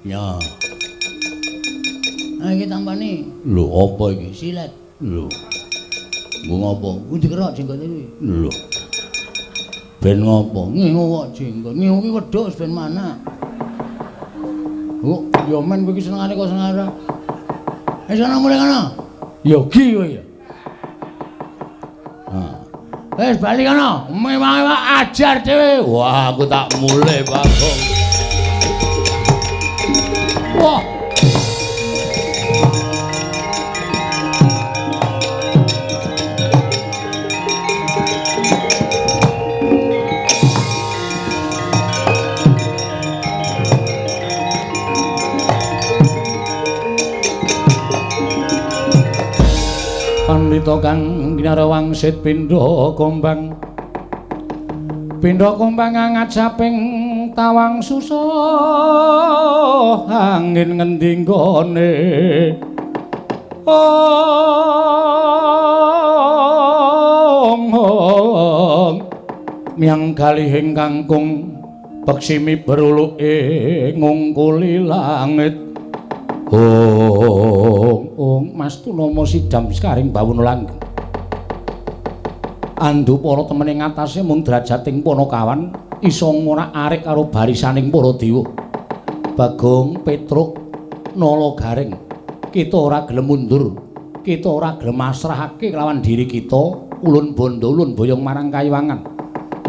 Ya. Ayo iki tampani. Lho, apa iki? Silet. Lho. Nggo ngopo? Kuwi dikerok jenggote kuwi. Lho. Ben ngopo? Ngingu kok jenggot. Ngingu ki wedhus ben mana? Oh, ya men kowe iki senengane kok senengane. Sono mulai kono. Yogi kowe ya. Wis bali kono. Mewah ajar dhewe. Wah, aku tak mulai, Bagong. Wah. Pandhita kang ginarawangsit pindha kombang angat saping tawang susah angin ngendi nggone miang kalihing kangkung peksimi beruluke ngungkuli langit Mas Tunama sidam sekaring bawun langgeng. Andu para temene ngatasé mung drajating Panakawan isa ngorak-arik karo barisaning para dewa. Bagong, Petruk, Nala Garing. Kita ora gelem mundur. Kita ora gelem masrahake kelawan diri kita, ulun bondo, ulun boyong marang Kayuwangan.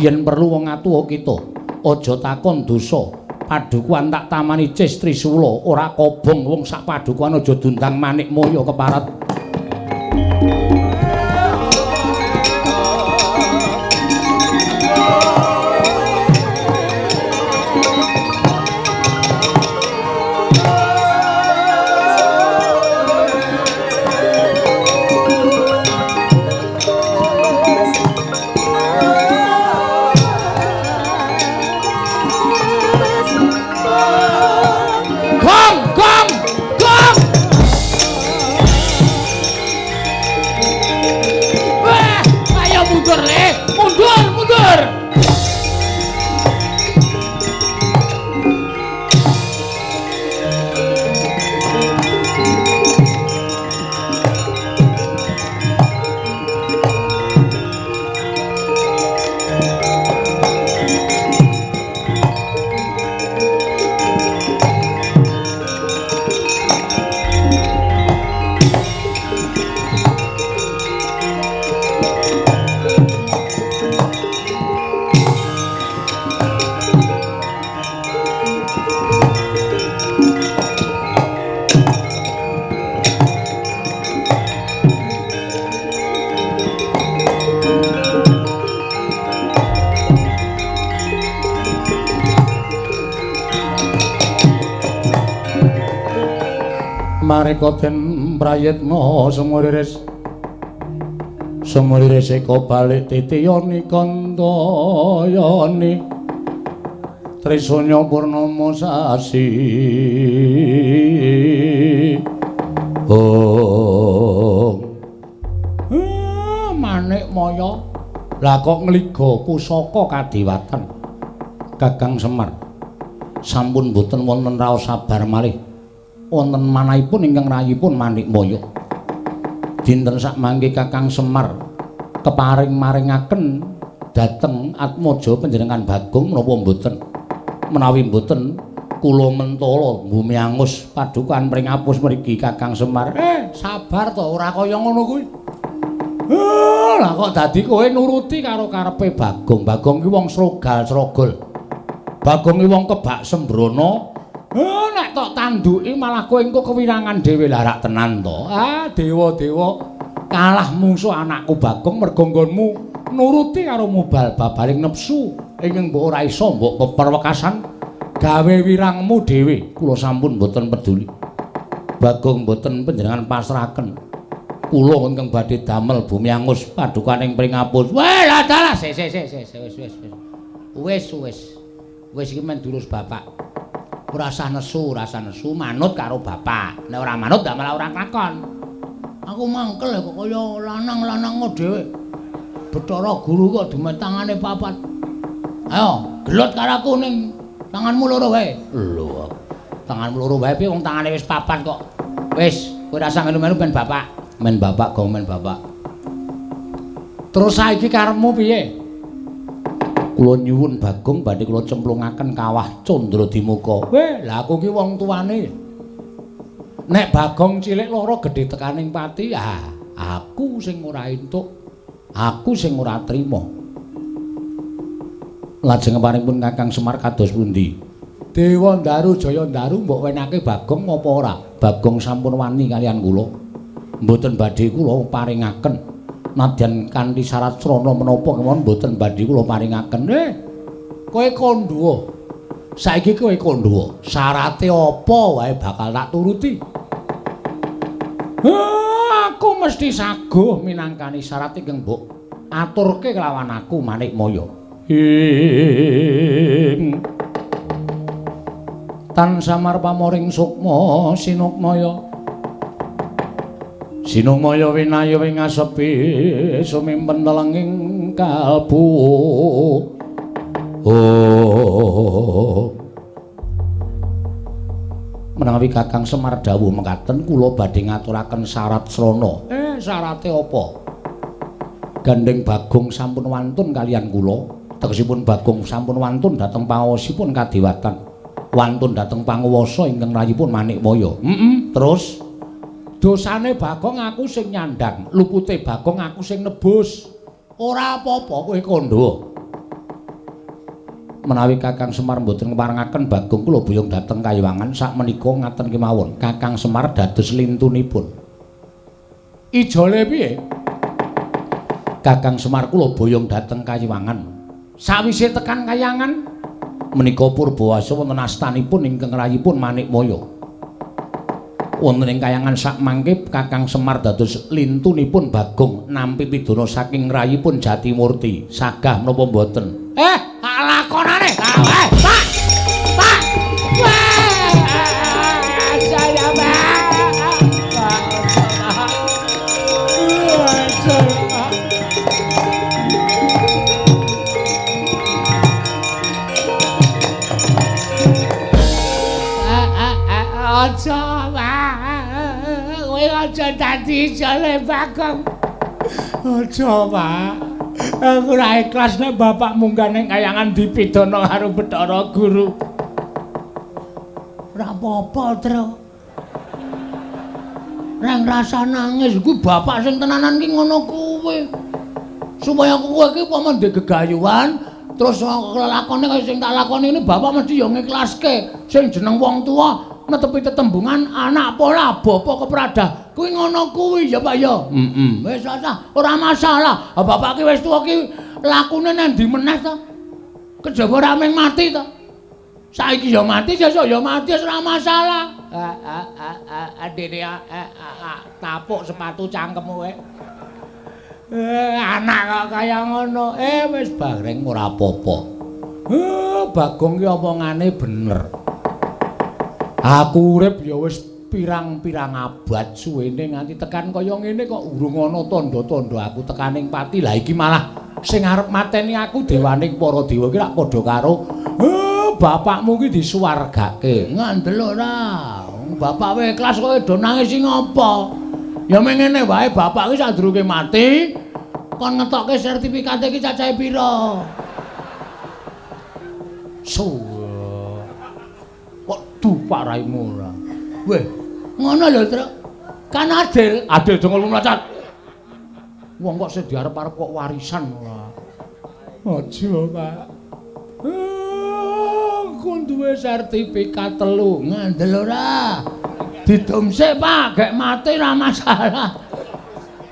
Yen perlu wong atuwa kita, aja takon dosa. Padukuan tak tamani Cis Trisula ora kobong wong sak padukuan aja dundang manik moyo keparat. Mareka den prayitna sumuriris eka balik titiyani kandayani Trisanya Purnama sasi Manik Maya lah kok ngliga pusaka kadewatan Kakang Semar sampun boten wonten raos sabar malih wonten manahipun ingkang rayipun Manik Maya. Dinten sak mangke Kakang Semar keparing maringaken dhateng Atmaja panjenengan Bagong menapa mboten? Menawi mboten kula mentala bumi angus padukan pring apus mriki Kakang Semar. Sabar to, ora kaya ngono kuwi. Lah kok dadi kowe nuruti karo karepe Bagong. Bagong ki wong srogal-srogol. Bagong ki wong kebak sembrono. Nek tok tanduki malah kowe engko kewirangan dhewe larak tenan to. Dewa-dewa kalah mungsuh anakku Bagong mergo nggonmu nuruti karo mubal babaling nepsu ingkang mbok ora isa mbok peperwekasan gawe wirangmu dhewe kula sampun boten peduli. Bagong boten panjenengan pasrahaken. Kula ingkang badhe damel bumi angus padukaning pringapus. Weh, lah dalah wis iki men durus bapak. Ora usah nesu manut karo bapak. Nek ora manut ndak malah ora klakon. Aku mangkel kok kaya lanang-lanangmu dhewe. Bathara Guru kok demet tangane papat. Ayo, gelut karo aku ning tanganmu loro wae. Lho, tanganmu loro wae piye wong tangane wis papat kok. Wis, kowe ora usah melu-melu ben bapak. Men bapak gong men bapak. Terus saiki karepmu piye? Kula nyuwun Bagong badhe kula cemplungaken kawah Candradimukha. Weh, lah aku ki wong tuane. Nek Bagong cilik loro gedhe tekaning pati, aku sing ora entuk. Aku sing ora trima. Lajeng paringipun Kakang Semar kados pundi? Dewa Ndaru Jaya Ndaru mbok wenake Bagong apa ora? Bagong sampun wani kalian kula. Mboten badhe kula paringaken. Nadyan kanthi syarat srana menapa kemawon mboten badhe kula paringaken. Kowe kandha. Saiki kowe kandha. Syarate apa wae bakal tak turuti. Aku mesti saguh minangkani syarat ingkang mbok aturke kelawan aku Manikmaya. Tan samar pamoring sukma sinukmaya. Sinumaya winayu ing asepi sumimpen telenging kalbu. Menawi Kakang Semar dawuh mekaten kula badhe ngaturaken syarat srana. Syarate apa? Gandeng Bagong sampun wantun kalian kula. Tegesipun Bagong sampun wantun dhateng pangaosipun kadewatan. Wantun dhateng panguwasa ingkang rayipun Manikmaya. Terus dosane Bagong aku sing nyandang, lupute Bagong aku sing nebus. Ora apa-apa kowe kandha. Menawi Kakang Semar mboten parengaken Bagong kula boyong dhateng Kayuwangan sakmenika ngaten kemawon. Kakang Semar dados lintunipun. Ijole piye? Kakang Semar kula boyong dhateng Kayuwangan. Sawise tekan Kayuwangan menika Purbawasa wonten astanipun ingkang rayipun Manikmaya. Wonten ing Kayuwangan sakmangke Kakang Semar dados lintunipun Bagong nampi pidana saking rayipun Jatimurti. Sagah menapa mboten? Lakonane. Pak. Saya aja dadi jale Bagong. Aja, Pak. Aku ora ikhlas nek bapak munggah ning Kayuwangan dipidana karo Bathara Guru. Ora apa-apa, Tru. Nang rasa nangis kuwi bapak sing tenanan ki ngono kuwi. Supaya kowe iki umpama ndek gegayuhan terus lakone kaya sing tak lakoni ini bapak mesti ya ngiklaske. Sing jeneng wong tuwa netepi tetembungan anak pola bapak keprada kuwi ngono kuwi ya Pak ya. Wis ora masalah. Bapak ki wis tuwa ki lakune nang ndi meneh to? Kejaba ora mung mati to. Saiki ya mati, sesuk ya mati wis ora masalah. Adene tapuk sepatu cangkemmu wae. Anak kok kaya ngono. Wis bareng ora apa-apa. Bagong ki omongane bener. Aku urip ya wis pirang-pirang abad suwene nganti tekan kaya ngene kok urung ana tandha-tandha aku tekaning pati. Lah iki malah sing arep mateni aku dewaning para dewa iki rak padha karo bapakmu ki disuwargake. Ngandel ora. Bapak wae ikhlas kowe do nangis sing apa? Ya mung ngene wae bapak ki sadurunge mati kon ngetokke sertifikate iki cacahe pira? Waduh, Pak Raimu ora. Weh, ngono lho, Truk. Kan adil. Adil dong lumlacat. Wong kok sing diarep-arep kok warisan ora. Aja, Pak. Aku duwe sertifikat 3. Ngandel ora. Didum sik, Pak. Gek mati ora masalah.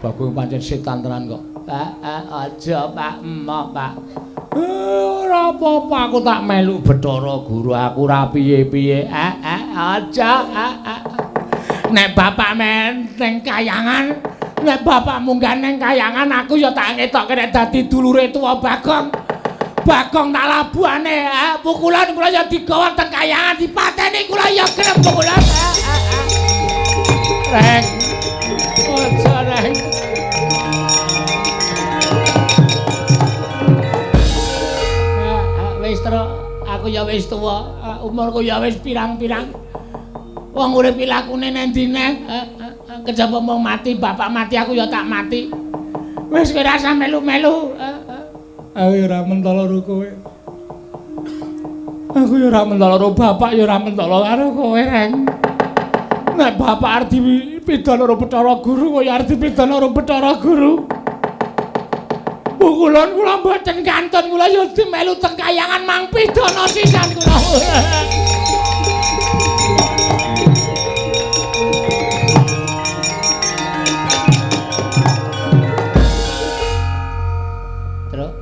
Bagong pancen setan tenan kok. Aja, Pak. Emoh, Pak. Ora apa-apa aku tak melu Bathara Guru aku ora piye-piye. Aja. Nek bapak men ning kayangan, nek bapak munggah ning kayangan aku ya tak ngetokke nek dadi dulure tuwa Bagong. Bagong tak labuhane, pukulan kula ya digawa teng kayangan dipateni kula ya gelem pukulan. Reng. Aja reng. Wis terus aku ya wis tuwa, umurku ya wis pirang-pirang. Wong urip lakune nendine, kejaba mau mati, bapak mati aku ya tak mati. Wis kowe rasa melu-melu. Aku ya ora mentolo karo kowe. Aku ya ora mentolo karo bapak, ya ora mentolo karo kowe, Reng. Nek bapak arep dipidana karo Bathara Guru, kowe arep dipidana karo Bathara Guru. Pukulan kula mboten kantun, kula ya melu teng kayangan mang pidana sisan kula. Terus?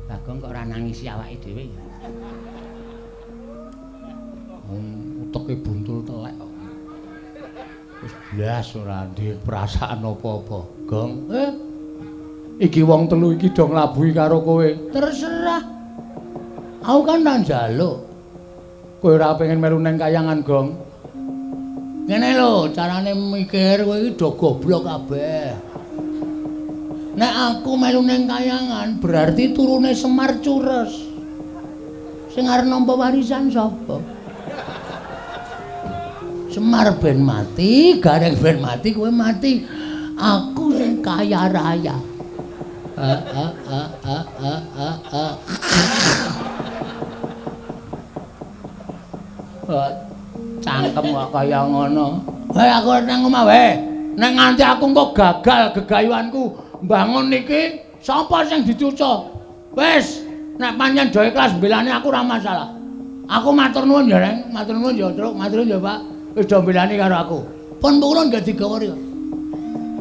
Bagong kok ora nangisi awake dhewe ya. Uteke buntul telek kok. Wis blas ora duwe perasaan apa-apa. Gong, iki wong telu iki do nglabuhi karo kowe. Terserah. Aku kan nang njaluk. Kowe ora pengen melu nang kayangan, Gong. Ngene lho, carane mikir kowe iki do goblok kabeh. Nek aku melu nang kayangan berarti turune Semar Cures. Sing arep nampa warisan sapa? Semar ben mati, Gareng ben mati, kowe mati. Aku sing kaya raya. Cangkem kok kaya ngono. Aku nang omah wae. Nek nganti aku engko gagal gegayuhanku mbangun niki, sapa sing dicucuk? Wis, nek pancen do ikhlas mbelani aku ora masalah. Aku matur nuwun ya, Reng. Matur nuwun ya, Truk. Matur nuwun ya, Pak. Wis do mbelani karo aku. Pun kula nggih digawa rika.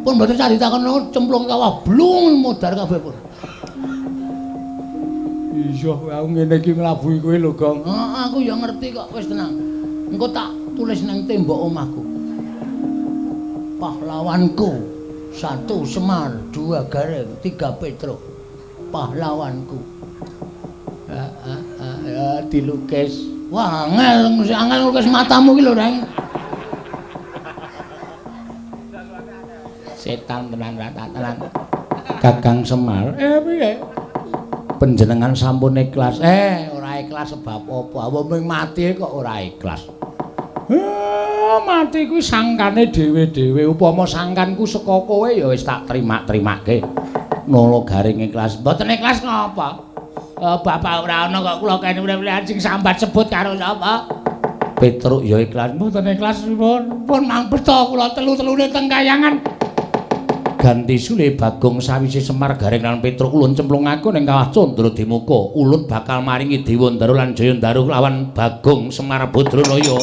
Pun mboten sak ditakon cemplung kawah blung modar kabeh pun. Iya, aku ngene iki nglabuhi kowe lho, Gong. Aku ya ngerti kok, wis tenang. Engko tak tulis nang tembok omahku. Pahlawanku 1 Semar, 2 Gareng, 3 Petruk. Pahlawanku. Dilukis. Wah, angel nglukis matamu iki lho, Reng. Setan tenan tenan. Kakang Semar. Piye? Panjenengan sampun ikhlas. Ora ikhlas sebab apa? Apa mati kok ora ikhlas. Mati kuwi sangkane dhewe-dhewe. Upama sangkanku saka kowe ya wis tak terima-terimake. Nolo Garing ikhlas. Mboten ikhlas ngapa? Bapak ora ana kok kula kene urip-urip sing sambat sebut karo sapa? Petruk ya ikhlas. Mboten ikhlas pun mang beto kula telu-telune teng kayangan. Ganti sule Bagong sawise Semar Gareng lan Petruk ulun cemplungaku ning kawah Candra Demuka. Ulun bakal maringi Dewa Ndaru lan Jaya Ndaru lawan Bagong Semar Badranaya.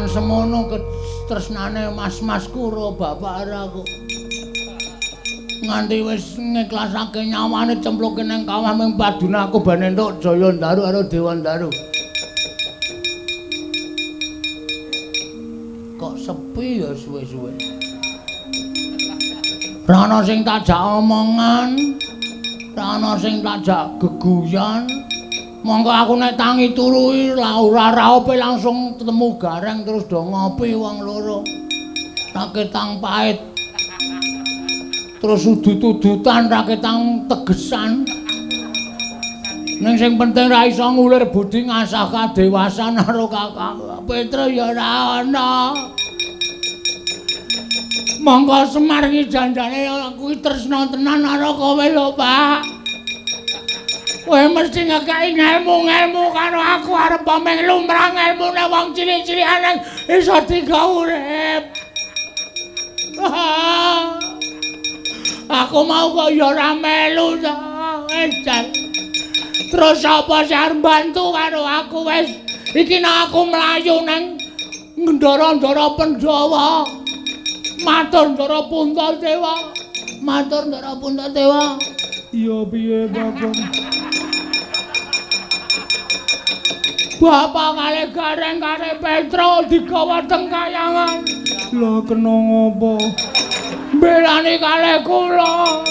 Semono ketresnane mas-mas karo bapak aku. Nganti wis ngiklasake nyawane cempluke ning kawah ming paduna aku ben entuk Jaya Ndaru karo Dewa Ndaru. Kok sepi ya suwe-suwe. Ra ana sing takjak omongan, ra ana sing takjak geguyon. Monggo aku nek tangi turu ora raope langsung ketemu Gareng terus do ngopi wong loro. Raketang pait. Terus udut-udutan raketang tegesan. Ning sing penting ra iso ngulir budi ngasah kadewasan karo Kakang Petruk ya ora ana. Monggo Semar iki janjane kuwi tresna tenan karo kowe lho, Pak. Kowe mesti ngekeki ngelmu karo aku arep pameng lumrah ngelmune wong cilik-cilikan nang iso digawe urip. Aku mau kok ya ora melu to, edan. Terus sapa sing arep bantu karo aku wis iki nek aku mlayu nang Ndara-ndara Pandhawa. Matur Ndara Puntadewa. Matur Ndara Puntadewa. Iya piye, Bagong? Bapak kali gareng kali Petro digawa teng kayangan. Lah kena ngopo? Belani kali kula.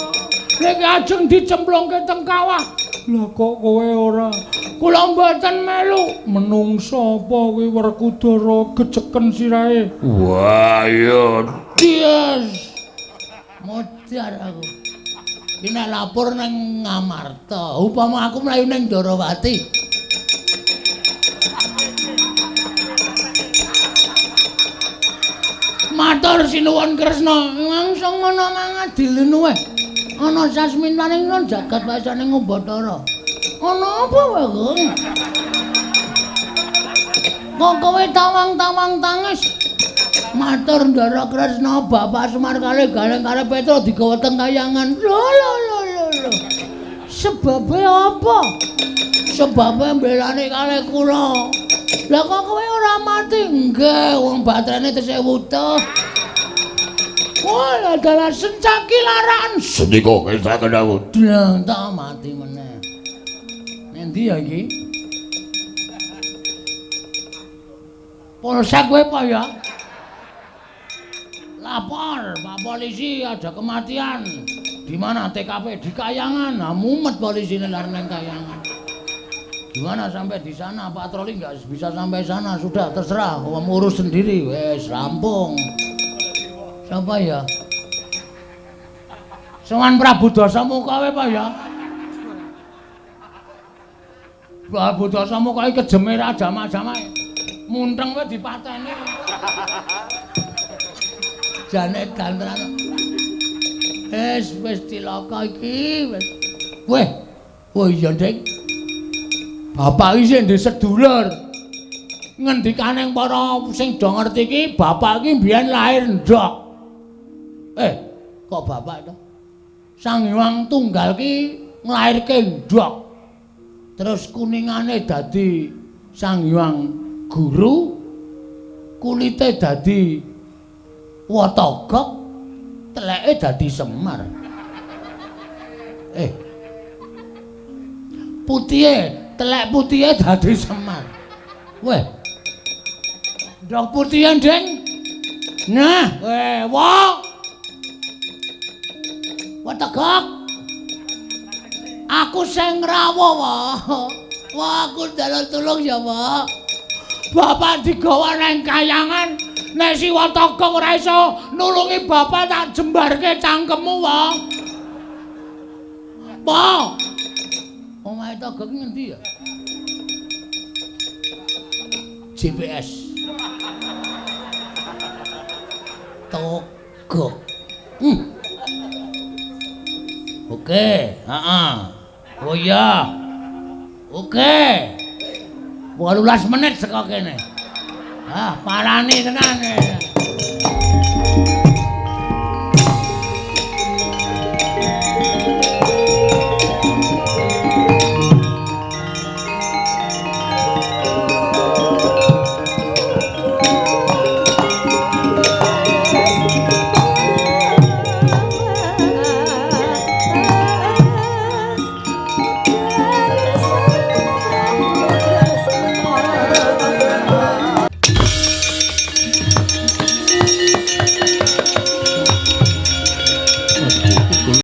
Niki ajeng dicemplungke teng kawah. Lah kok kowe ora? Kula mboten melu. Menungsa apa kuwi Werkudara geceken sirahe? Wah, iya. Yes. Modar aku. Iki nek lapor nang Ngamarta, upama aku mlayu ning Darawati. Matur sinuwun Kresna, langsung ngono mangadilin wae. Ana sasmintaning non jagat wasane Ngombatara. Ana apa wae, Gong? Kok kowe tawang-tawang tangis? Matur Ndara Kresna, Bapak Semar kalih Gareng karo Petro digawa teng kayangan. Lho. Sebabe apa? Sebabe mbelani kalih kula. Lah kok kowe ora mati? Nggih, wong baterane tesih wutuh. Wah, adalah sencaki laran. Senika kesaken aku. Lah, tak mati meneh. Endi ya iki? Polsek kowe apa ya? Lapor, Pak Polisi ada kematian. Di mana TKP? Di Kayangan. Nah, mumet polisi lar nang Kayangan. Gimana sampai di sana? Patroli nggak bisa sampai sana. Sudah terserah, kamu urus sendiri. Wes rampung. Siapa ya? Sowan Prabu Dasamuka wae Pak ya. Prabu Dasamuka iki kejeme ra jamaah-jamaah. Munteng wae dipateni. Jane gantran. Wis cilaka iki wis. Weh. Oh iya, Dik. Bapak iki sing ndek sedulur. Ngendikaning para sing do ngerti iki, bapak iki mbiyen lahir ndok. Kok bapak to? Sang Hyang Tunggal ki nglairke ndok. Terus kuningane dadi Sang Hyang Guru, kulite dadi Watagok, teleke dadi Semar. Putihe, telek putihe dadi Semar. Weh. Ndok putihe, Ding. Nah, Watagok. Aku sing ngrawuh, Wah, aku njaluk tulung ya, Pak. Bapak digawa nang kayangan. Nek si Watagok ora iso nulungi bapak tak jembarke cangkemmu, Wong. Po. Omahe Togok ngendi ya? GPS. Togok. Oke, heeh. Oh iya. Oke. 18 menit saka kene. Ah, parani tenan.